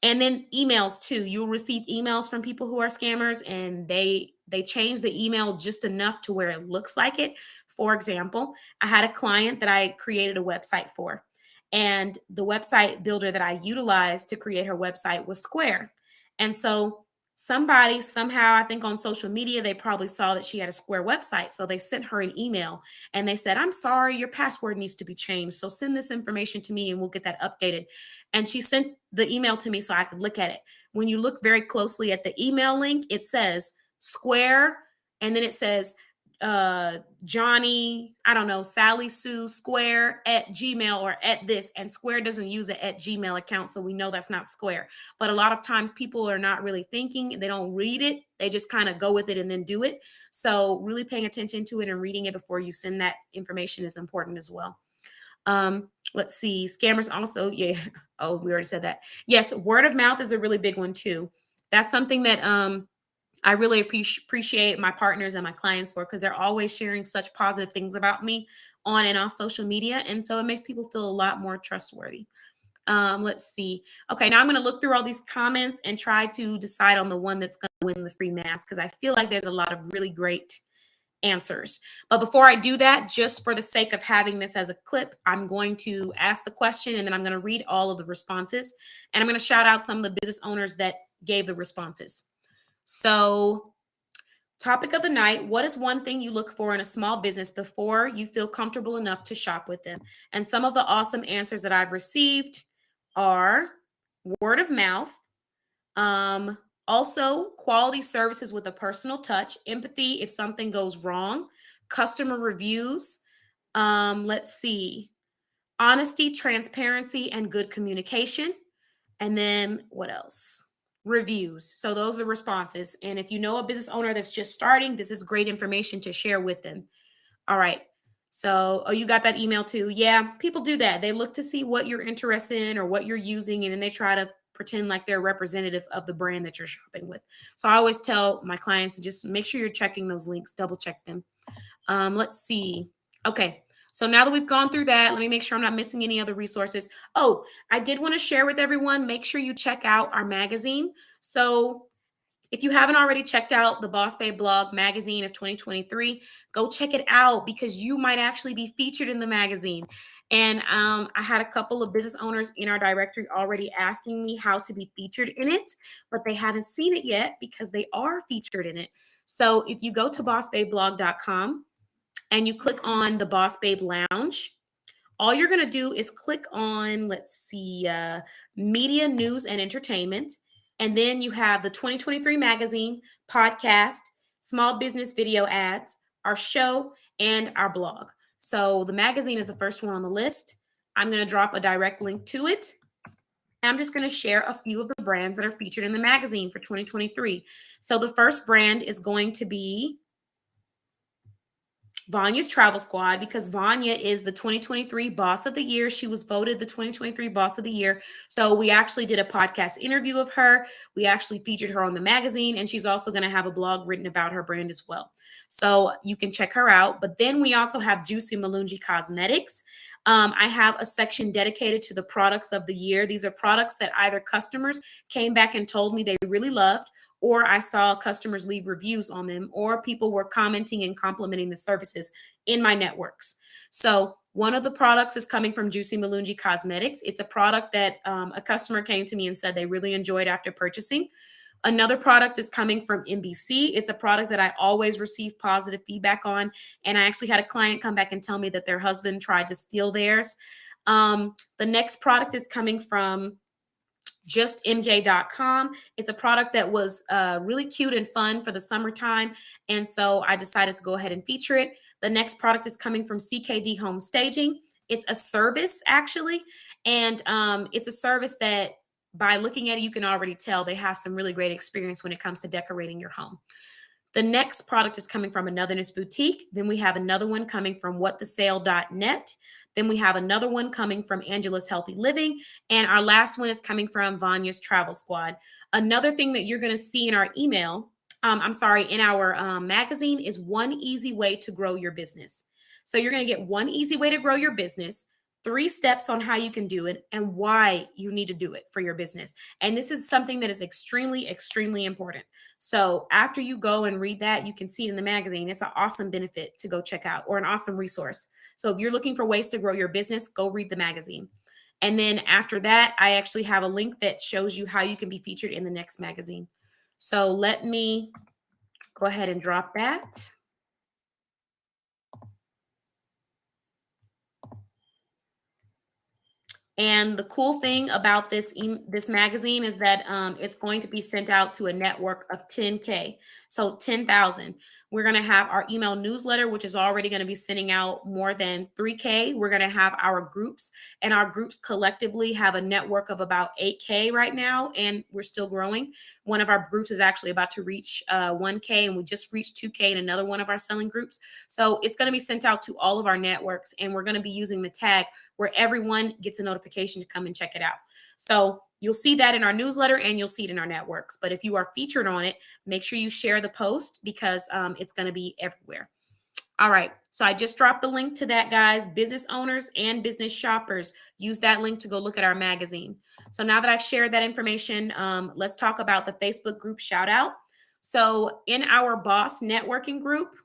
And then emails too. You'll receive emails from people who are scammers, and they change the email just enough to where it looks like it. For example, I had a client that I created a website for, and the website builder that I utilized to create her website was Square. And so somebody somehow, I think on social media, they probably saw that she had a Square website. So they sent her an email and they said, "I'm sorry, your password needs to be changed. So send this information to me and we'll get that updated." And she sent the email to me so I could look at it. When you look very closely at the email link, it says Square, and then it says Johnny, I don't know, Sally Sue Square at Gmail or at this, and Square doesn't use an at Gmail account, so we know that's not Square. But a lot of times people are not really thinking, they don't read it, they just kind of go with it and then do it. So really paying attention to it and reading it before you send that information is important as well. Let's see, scammers also, yeah. Oh, we already said that. Yes, word of mouth is a really big one too. That's something that I really appreciate my partners and my clients for, because they're always sharing such positive things about me on and off social media. And so it makes people feel a lot more trustworthy. Let's see. Okay, now I'm going to look through all these comments and try to decide on the one that's going to win the free mask, because I feel like there's a lot of really great answers. But before I do that, just for the sake of having this as a clip, I'm going to ask the question and then I'm going to read all of the responses. And I'm going to shout out some of the business owners that gave the responses. So, topic of the night: what is one thing you look for in a small business before you feel comfortable enough to shop with them? And some of the awesome answers that I've received are word of mouth, also quality services with a personal touch, empathy if something goes wrong, customer reviews, let's see, honesty, transparency, and good communication. And then what else? Reviews. So those are responses. And if you know a business owner that's just starting, this is great information to share with them. All right. So, oh, you got that email too? Yeah, people do that. They look to see what you're interested in or what you're using, and then they try to pretend like they're representative of the brand that you're shopping with. So I always tell my clients to just make sure you're checking those links, double check them. Let's see. Okay. So now that we've gone through that, let me make sure I'm not missing any other resources. Oh, I did want to share with everyone, make sure you check out our magazine. So if you haven't already checked out the Boss Babe Blog magazine of 2023, go check it out, because you might actually be featured in the magazine. And I had a couple of business owners in our directory already asking me how to be featured in it, but they haven't seen it yet because they are featured in it. So if you go to bossbabeblog.com and you click on the Boss Babe Lounge, all you're going to do is click on, let's see, media, news, and entertainment. And then you have the 2023 magazine, podcast, small business video ads, our show, and our blog. So the magazine is the first one on the list. I'm going to drop a direct link to it. I'm just going to share a few of the brands that are featured in the magazine for 2023. So the first brand is going to be Vanya's Travel Squad, because Vanya is the 2023 Boss of the Year. She was voted the 2023 Boss of the Year. So we actually did a podcast interview of her. We actually featured her on the magazine, and she's also going to have a blog written about her brand as well. So you can check her out. But then we also have Juicy Malungi Cosmetics. I have a section dedicated to the products of the year. These are products that either customers came back and told me they really loved, or I saw customers leave reviews on them, or people were commenting and complimenting the services in my networks. So one of the products is coming from Juicy Malungi Cosmetics. It's a product that a customer came to me and said they really enjoyed after purchasing. Another product is coming from MBC. It's a product that I always receive positive feedback on. And I actually had a client come back and tell me that their husband tried to steal theirs. The next product is coming from justmj.com. It's a product that was really cute and fun for the summertime. And so I decided to go ahead and feature it. The next product is coming from CKD Home Staging. It's a service, actually. And it's a service that by looking at it, you can already tell they have some really great experience when it comes to decorating your home. The next product is coming from Anotherness Boutique. Then we have another one coming from whatthesale.net. Then we have another one coming from Angela's Healthy Living. And our last one is coming from Vanya's Travel Squad. Another thing that you're going to see in our email, in our magazine is one easy way to grow your business. So you're going to get one easy way to grow your business, 3 steps on how you can do it, and why you need to do it for your business. And this is something that is extremely, extremely important. So after you go and read that, you can see it in the magazine. It's an awesome benefit to go check out, or an awesome resource. So if you're looking for ways to grow your business, go read the magazine. And then after that, I actually have a link that shows you how you can be featured in the next magazine. So let me go ahead and drop that. And the cool thing about this magazine is that it's going to be sent out to a network of 10K, so 10,000. We're going to have our email newsletter, which is already going to be sending out more than 3K. We're going to have our groups, and our groups collectively have a network of about 8K right now, and we're still growing. One of our groups is actually about to reach 1K, and we just reached 2K in another one of our selling groups. So it's going to be sent out to all of our networks, and we're going to be using the tag where everyone gets a notification to come and check it out. So you'll see that in our newsletter, and you'll see it in our networks. But if you are featured on it, make sure you share the post, because it's going to be everywhere. All right. So I just dropped the link to that, guys. Business owners and business shoppers, use that link to go look at our magazine. So now that I've shared that information, let's talk about the Facebook group shout out. So in our boss networking group,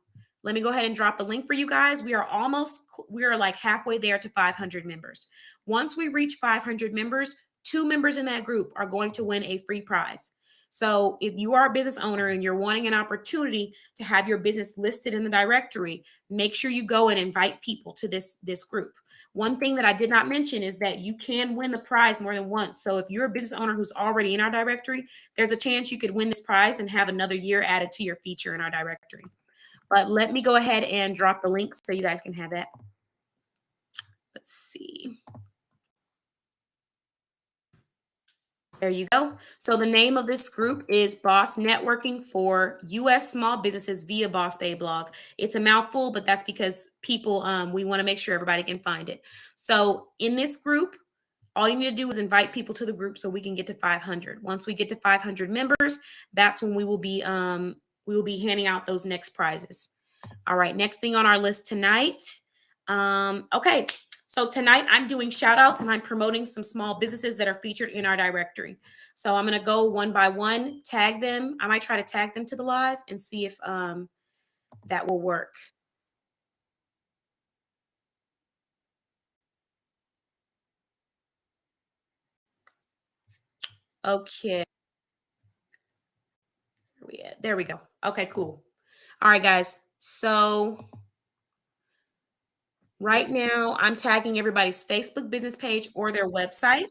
let me go ahead and drop the link for you guys. We are like halfway there to 500 members. Once we reach 500 members, 2 members in that group are going to win a free prize. So if you are a business owner and you're wanting an opportunity to have your business listed in the directory, make sure you go and invite people to this group. One thing that I did not mention is that you can win the prize more than once. So if you're a business owner who's already in our directory, there's a chance you could win this prize and have another year added to your feature in our directory. But let me go ahead and drop the link so you guys can have that. Let's see. There you go. So the name of this group is Boss Networking for U.S. Small Businesses via Boss Bay Blog. It's a mouthful, but that's because people, we want to make sure everybody can find it. So in this group, all you need to do is invite people to the group so we can get to 500. Once we get to 500 members, that's when we will be handing out those next prizes. All right, next thing on our list tonight. Okay, so tonight I'm doing shout outs and I'm promoting some small businesses that are featured in our directory. So I'm going to go one by one, tag them. I might try to tag them to the live and see if that will work. Okay. Where we at? There we go. Okay, cool. All right, guys. So right now I'm tagging everybody's Facebook business page or their website.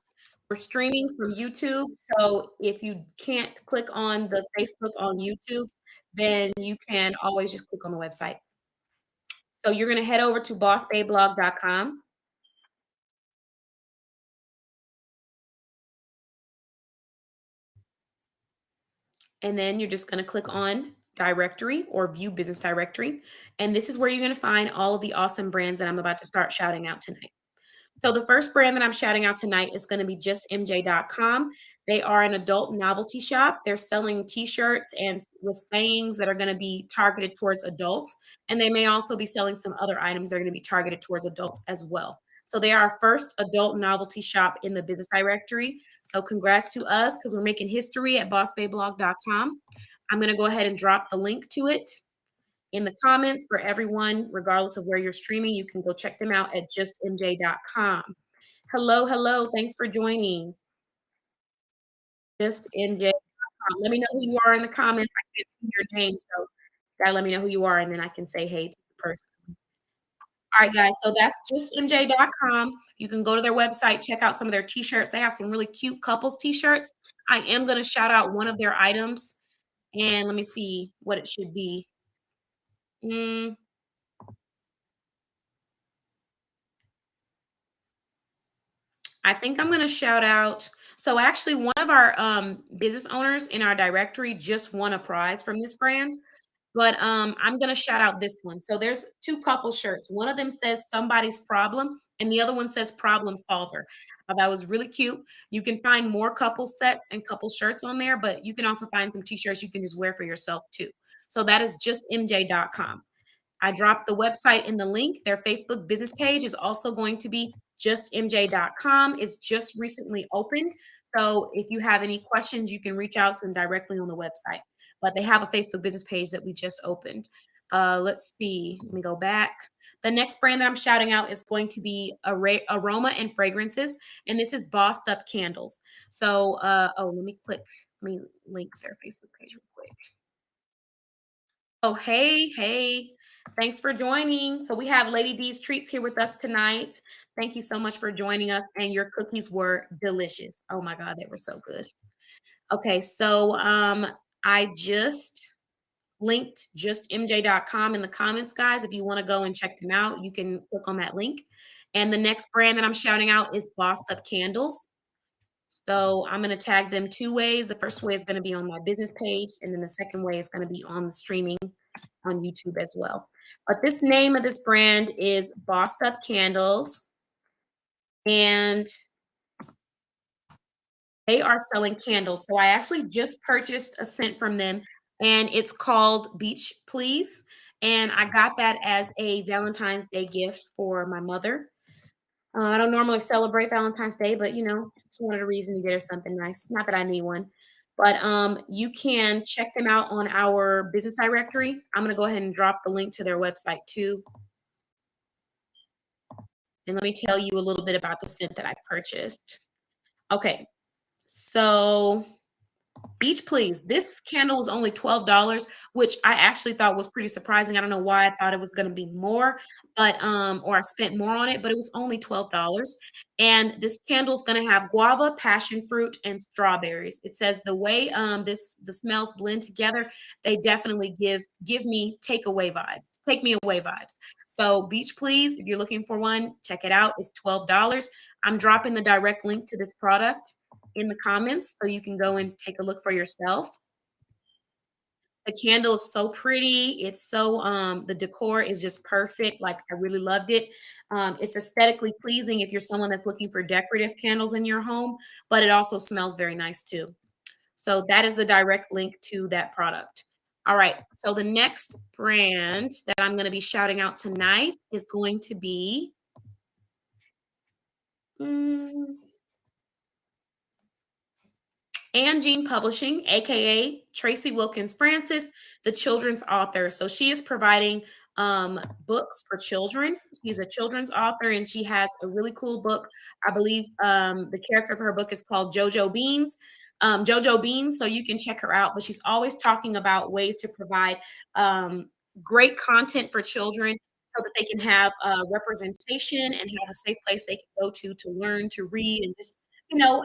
We're streaming from YouTube. So if you can't click on the Facebook on YouTube, then you can always just click on the website. So you're going to head over to bossbayblog.com. And then you're just going to click on directory or view business directory. And this is where you're going to find all of the awesome brands that I'm about to start shouting out tonight. So the first brand that I'm shouting out tonight is going to be justmj.com. They are an adult novelty shop. They're selling t-shirts and with sayings that are going to be targeted towards adults. And they may also be selling some other items that are going to be targeted towards adults as well. So they are our first adult novelty shop in the business directory. So congrats to us because we're making history at bossbayblog.com. I'm going to go ahead and drop the link to it in the comments for everyone, regardless of where you're streaming. You can go check them out at justmj.com. Hello, hello. Thanks for joining. Justmj.com. Let me know who you are in the comments. I can't see your name, so gotta let me know who you are, and then I can say hey to the person. All right, guys. So that's justmj.com. You can go to their website, check out some of their t-shirts. They have some really cute couples t-shirts. I am going to shout out one of their items, and let me see what it should be. Mm, I think I'm going to shout out. So actually, one of our business owners in our directory just won a prize from this brand. But, I'm gonna shout out this one. So there's 2 couple shirts. One of them says "Somebody's Problem," and the other one says "Problem Solver." That was really cute. You can find more couple sets and couple shirts on there, but you can also find some T-shirts you can just wear for yourself too. So that is justmj.com. I dropped the website in the link. Their Facebook business page is also going to be justmj.com. It's just recently opened. So if you have any questions, you can reach out to them directly on the website. But they have a Facebook business page that we just opened. Let's see. Let me go back. The next brand that I'm shouting out is going to be Aroma and Fragrances, and this is Bossed Up Candles. So, let me click. Let me link their Facebook page real quick. Oh, hey, hey. Thanks for joining. So we have Lady D's Treats here with us tonight. Thank you so much for joining us. And your cookies were delicious. Oh my God, they were so good. Okay, so I just linked justmj.com in the comments, guys. If you want to go and check them out, you can click on that link. And the next brand that I'm shouting out is Bossed Up Candles. So I'm going to tag them 2 ways. The first way is going to be on my business page, and then the second way is going to be on the streaming on YouTube as well. But this name of this brand is Bossed Up Candles, and they are selling candles. So I actually just purchased a scent from them, and it's called Beach Please. And I got that as a Valentine's Day gift for my mother. I don't normally celebrate Valentine's Day, but it's one of the reasons to get her something nice. Not that I need one, but you can check them out on our business directory. I'm gonna go ahead and drop the link to their website too. And let me tell you a little bit about the scent that I purchased. Okay, so Beach Please. This candle was only $12, which I actually thought was pretty surprising. I don't know why I thought it was gonna be more, but, or I spent more on it, but it was only $12. And this candle is gonna have guava, passion fruit, and strawberries. It says the way, the smells blend together, they definitely give me takeaway vibes, take me away vibes. So Beach Please, if you're looking for one, check it out. It's $12. I'm dropping the direct link to this product in the comments so you can go and take a look for yourself. The candle is so pretty. It's so the decor is just perfect. Like I really loved it. It's aesthetically pleasing if you're someone that's looking for decorative candles in your home, but it also smells very nice too. So that is the direct link to that product. All right. So the next brand that I'm going to be shouting out tonight is going to be mm, Anne Jean Publishing, aka Tracy Wilkins Francis, the children's author. So she is providing books for children. She's a children's author, and she has a really cool book. I believe the character of her book is called JoJo Beans. JoJo Beans, so you can check her out. But she's always talking about ways to provide great content for children so that they can have representation and have a safe place they can go to learn, to read, and just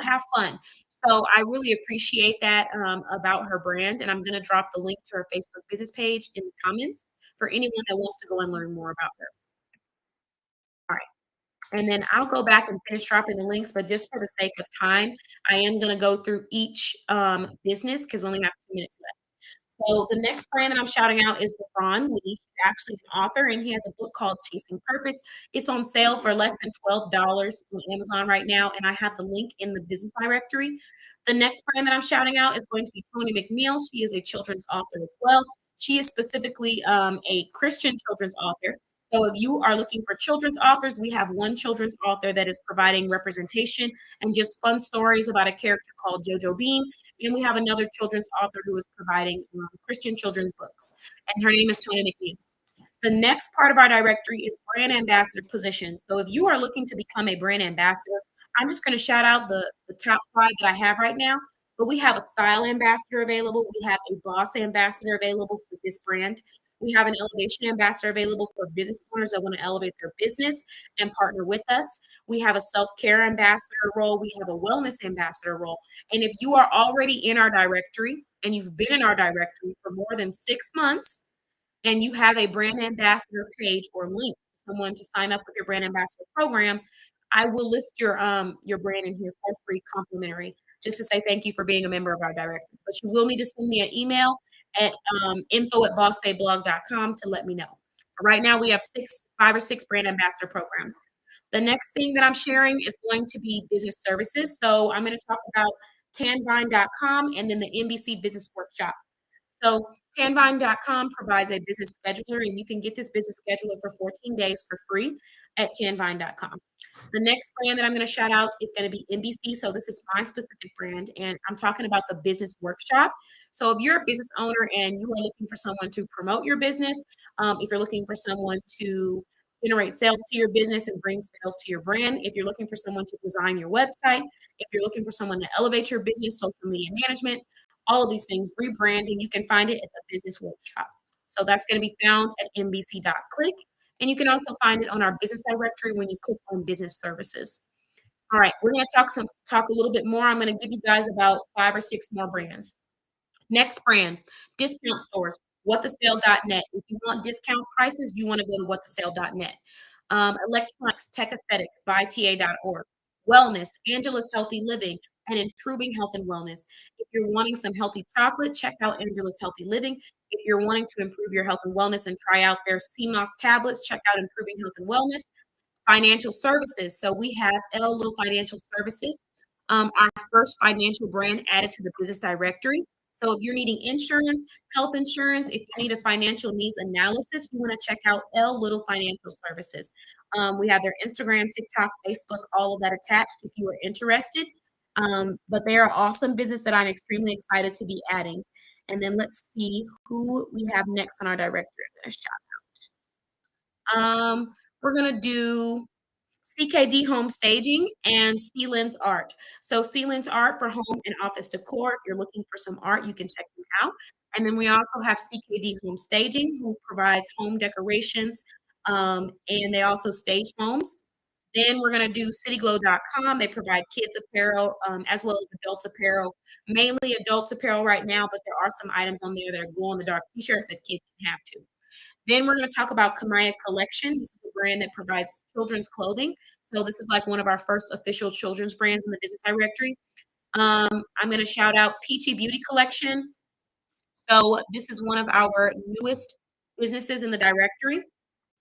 have fun. So I really appreciate that about her brand, and I'm going to drop the link to her Facebook business page in the comments for anyone that wants to go and learn more about her. All right, and then I'll go back and finish dropping the links, but just for the sake of time, I am going to go through each business because we only have 2 minutes left. So the next brand that I'm shouting out is LeBron Lee. He's actually an author, and he has a book called Chasing Purpose. It's on sale for less than $12 on Amazon right now, and I have the link in the business directory. The next brand that I'm shouting out is going to be Toni McNeil. She is a children's author as well. She is specifically a Christian children's author. So if you are looking for children's authors, we have one children's author that is providing representation and just fun stories about a character called JoJo Bean. And we have another children's author who is providing Christian children's books, and her name is Toni McNeil. The next part of our directory is brand ambassador positions. So if you are looking to become a brand ambassador, I'm just going to shout out the top 5 that I have right now. But we have a style ambassador available. We have a boss ambassador available for this brand. We have an elevation ambassador available for business owners that want to elevate their business and partner with us. We have a self-care ambassador role. We have a wellness ambassador role. And if you are already in our directory and you've been in our directory for more than 6 months, and you have a brand ambassador page or link for someone to sign up with your brand ambassador program, I will list your brand in here for free, complimentary, just to say thank you for being a member of our directory. But you will need to send me an email at info@bossbayblog.com to let me know. Right now, we have 5 or 6 brand ambassador programs. The next thing that I'm sharing is going to be business services. So I'm going to talk about tanvine.com and then the NBC Business Workshop. So Tanvine.com provides a business scheduler, and you can get this business scheduler for 14 days for free at Tanvine.com. The next brand that I'm going to shout out is going to be NBC. So this is my specific brand, and I'm talking about the business workshop. So if you're a business owner and you are looking for someone to promote your business, if you're looking for someone to generate sales to your business and bring sales to your brand, if you're looking for someone to design your website, if you're looking for someone to elevate your business, social media management, all of these things, rebranding, you can find it at the business workshop. So that's going to be found at nbc.click. And you can also find it on our business directory when you click on business services. All right, we're going to talk a little bit more. I'm going to give you guys about 5 or 6 more brands. Next brand, discount stores, whatthesale.net. If you want discount prices, you want to go to whatthesale.net. Electronics, tech aesthetics, buyta.org. Wellness, Angela's Healthy Living, and improving health and wellness. If you're wanting some healthy chocolate, check out Angela's Healthy Living. If you're wanting to improve your health and wellness and try out their CMOS tablets, check out Improving Health and Wellness. Financial services. So we have L Little Financial Services, our first financial brand added to the business directory. So if you're needing insurance, health insurance, if you need a financial needs analysis, you want to check out L Little Financial Services. We have their Instagram, TikTok, Facebook, all of that attached if you are interested. But they are an awesome business that I'm extremely excited to be adding. And then let's see who we have next on our directory. I'm going to shout out. We're going to do CKD Home Staging and Sealands Art. So Sealands Art for home and office decor. If you're looking for some art, you can check them out. And then we also have CKD Home Staging, who provides home decorations, and they also stage homes. Then we're going to do cityglow.com. They provide kids apparel as well as adults apparel, mainly adults apparel right now, but there are some items on there that are glow in the dark t-shirts that kids can have too. Then we're going to talk about Kamaya Collection. This is a brand that provides children's clothing. So this is like one of our first official children's brands in the business directory. I'm going to shout out Peachy Beauty Collection. So this is one of our newest businesses in the directory.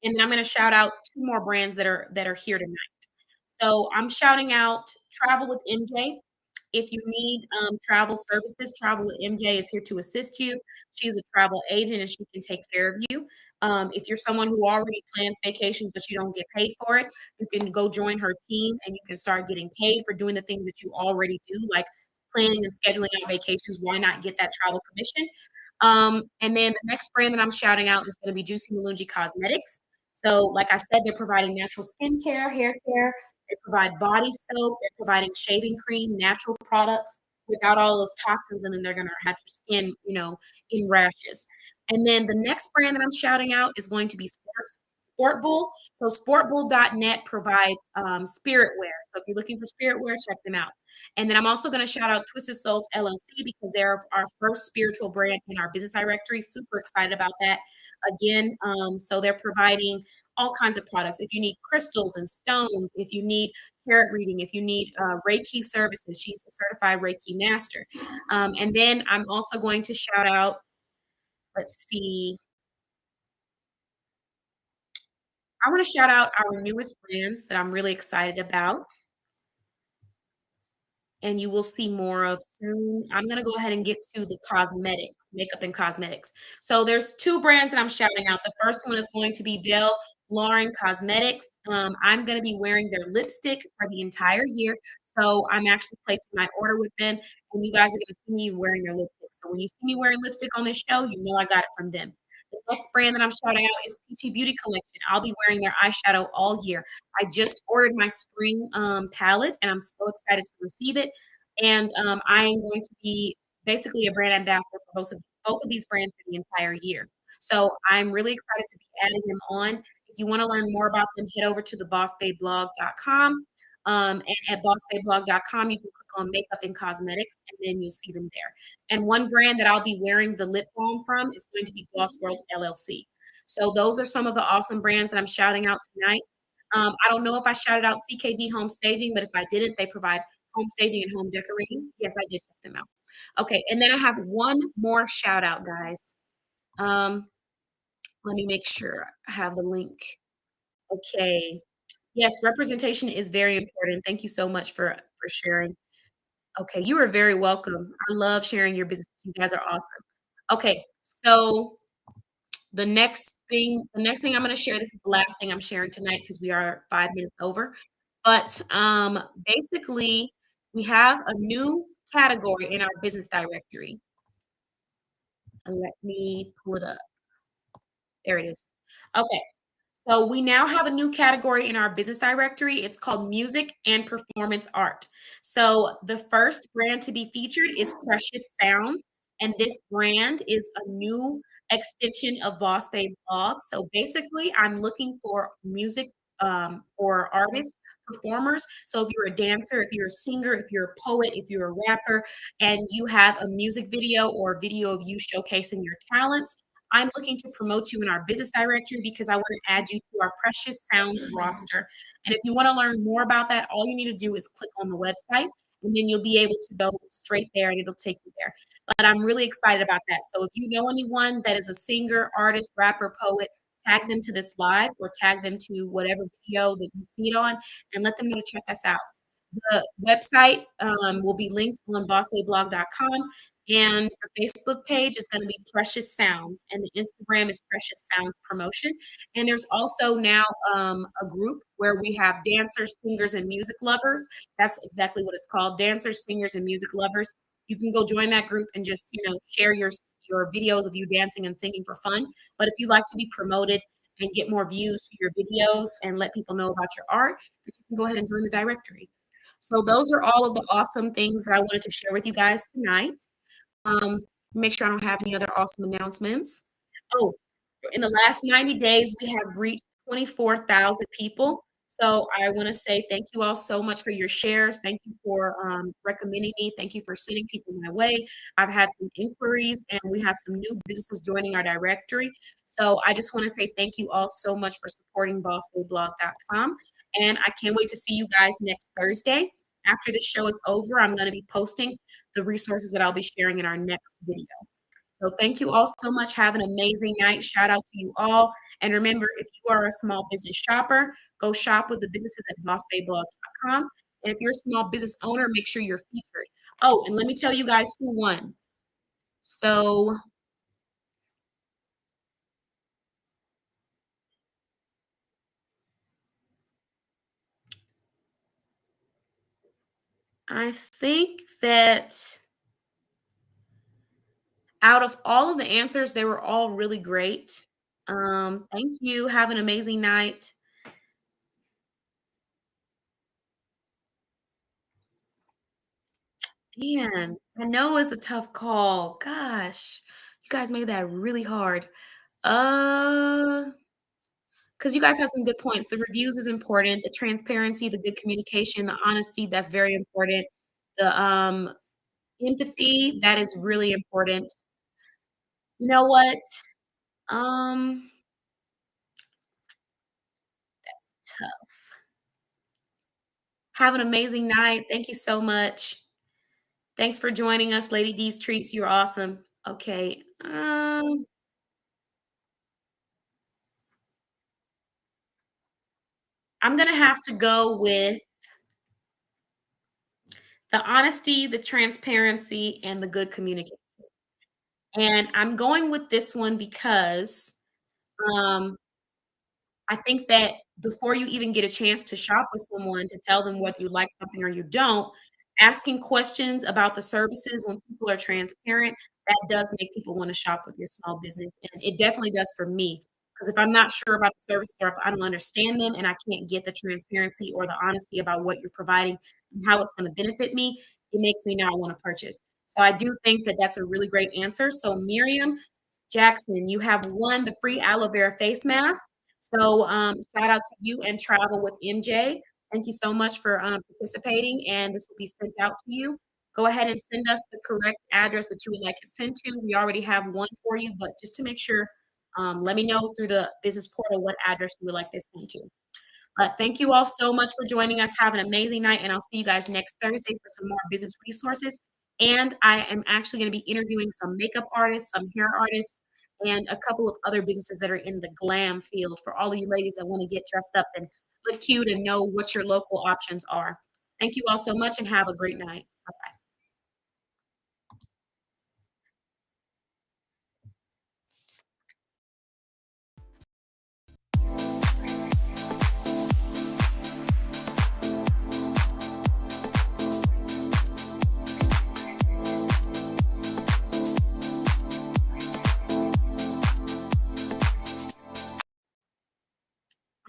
And then I'm going to shout out 2 more brands that are here tonight. So I'm shouting out Travel with MJ. If you need travel services, Travel with MJ is here to assist you. She's a travel agent and she can take care of you. If you're someone who already plans vacations but you don't get paid for it, you can go join her team and you can start getting paid for doing the things that you already do, like planning and scheduling out vacations. Why not get that travel commission? And then the next brand that I'm shouting out is going to be Juicy Malungi Cosmetics. So, like I said, they're providing natural skincare, hair care. They provide body soap. They're providing shaving cream, natural products without all those toxins, and then they're going to have your skin, in rashes. And then the next brand that I'm shouting out is going to be Sportbull. So sportbull.net provides spirit wear. So if you're looking for spirit wear, check them out. And then I'm also going to shout out Twisted Souls LLC because they're our first spiritual brand in our business directory. Super excited about that. Again, so they're providing all kinds of products. If you need crystals and stones, if you need tarot reading, if you need Reiki services, she's a certified Reiki master. And then I'm also going to shout out, let's see, I want to shout out our newest brands that I'm really excited about. And you will see more of soon. I'm going to go ahead and get to the cosmetics, makeup and cosmetics. So there's 2 brands that I'm shouting out. The first one is going to be Belle Lauren Cosmetics. I'm going to be wearing their lipstick for the entire year. So I'm actually placing my order with them, and you guys are going to see me wearing their lipstick. So when you see me wearing lipstick on this show, you know I got it from them. The next brand that I'm shouting out is Peachy Beauty Collection. I'll be wearing their eyeshadow all year. I just ordered my spring palette, and I'm so excited to receive it. And I am going to be basically a brand ambassador for both of these brands for the entire year. So I'm really excited to be adding them on. If you want to learn more about them, head over to the bossbayblog.com. And at bossbayblog.com, you can click on makeup and cosmetics, and then you'll see them there. And one brand that I'll be wearing the lip balm from is going to be Gloss World LLC. So those are some of the awesome brands that I'm shouting out tonight. I don't know if I shouted out CKD Home Staging, but if I didn't, they provide home staging and home decorating. Yes, I did check them out. Okay, and then I have one more shout out, guys. Um, Let me make sure I have the link. Okay. Yes, representation is very important. Thank you so much for sharing. Okay, you are very welcome. I love sharing your business. You guys are awesome. Okay, so the next thing I'm gonna share, this is the last thing I'm sharing tonight because we are 5 minutes over. But, basically, we have a new category in our business directory. Let me pull it up. There it is. Okay. So we now have a new category in our business directory. It's called music and performance art. So the first brand to be featured is Precious Sounds. And this brand is a new extension of Boss Babe Blog. So basically, I'm looking for music or artists, performers. So if you're a dancer, if you're a singer, if you're a poet, if you're a rapper, and you have a music video or a video of you showcasing your talents, I'm looking to promote you in our business directory because I want to add you to our Precious Sounds roster. And if you want to learn more about that, all you need to do is click on the website and then you'll be able to go straight there and it'll take you there. But I'm really excited about that. So if you know anyone that is a singer, artist, rapper, poet, tag them to this live or tag them to whatever video that you see it on and let them know to check us out. The website will be linked on bossbayblog.com, and the Facebook page is going to be Precious Sounds, and the Instagram is Precious Sounds Promotion. And there's also now a group where we have dancers, singers, and music lovers. That's exactly what it's called: dancers, singers, and music lovers. You can go join that group and just share your videos of you dancing and singing for fun. But if you like to be promoted and get more views to your videos and let people know about your art, then you can go ahead and join the directory. So those are all of the awesome things that I wanted to share with you guys tonight. Um, Make sure I don't have any other awesome announcements. Oh, in the last 90 days, we have reached 24,000 people. So I want to say thank you all so much for your shares. Thank you for recommending me. Thank you for sending people my way. I've had some inquiries and we have some new businesses joining our directory. So I just want to say thank you all so much for supporting bossbayblog.com. And I can't wait to see you guys next Thursday. After this show is over, I'm going to be posting the resources that I'll be sharing in our next video. So thank you all so much. Have an amazing night. Shout out to you all. And remember, if you are a small business shopper, go shop with the businesses at bossbayblog.com. And if you're a small business owner, make sure you're featured. Oh, and let me tell you guys who won. So I think that out of all of the answers, they were all really great. Thank you. Have an amazing night. Man, I know it's a tough call. Gosh, you guys made that really hard. Uh, because you guys have some good points. The reviews is important, the transparency, the good communication, the honesty, that's very important. The empathy, that is really important. You know what? Um, Tough. Have an amazing night. Thank you so much. Thanks for joining us, Lady D's Treats. You're awesome. Okay. I'm gonna have to go with the honesty, the transparency, and the good communication. And I'm going with this one because um, I think that before you even get a chance to shop with someone to tell them whether you like something or you don't, asking questions about the services when people are transparent, that does make people want to shop with your small business. And it definitely does for me. Because if I'm not sure about the services or if I don't understand them and I can't get the transparency or the honesty about what you're providing and how it's going to benefit me, it makes me not want to purchase. So I do think that that's a really great answer. So Miriam, Jackson, you have won the free aloe vera face mask. So shout out to you and Travel with MJ. Thank you so much for participating, and this will be sent out to you. Go ahead and send us the correct address that you would like it sent to. We already have one for you, but just to make sure, let me know through the business portal what address you would like this sent to. Thank you all so much for joining us. Have an amazing night, and I'll see you guys next Thursday for some more business resources. And I am actually going to be interviewing some makeup artists, some hair artists, and a couple of other businesses that are in the glam field for all of you ladies that want to get dressed up and look cute and know what your local options are. Thank you all so much and have a great night. Bye.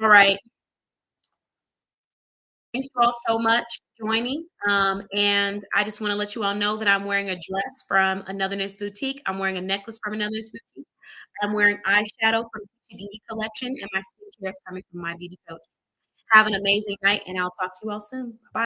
All right. Thank you all so much for joining. And I just want to let you all know that I'm wearing a dress from Anotherness Boutique. I'm wearing a necklace from Anotherness Boutique. I'm wearing eyeshadow from Gucci Beauty Collection, and my skincare is coming from My Beauty Coach. Have an amazing night, and I'll talk to you all soon. Bye.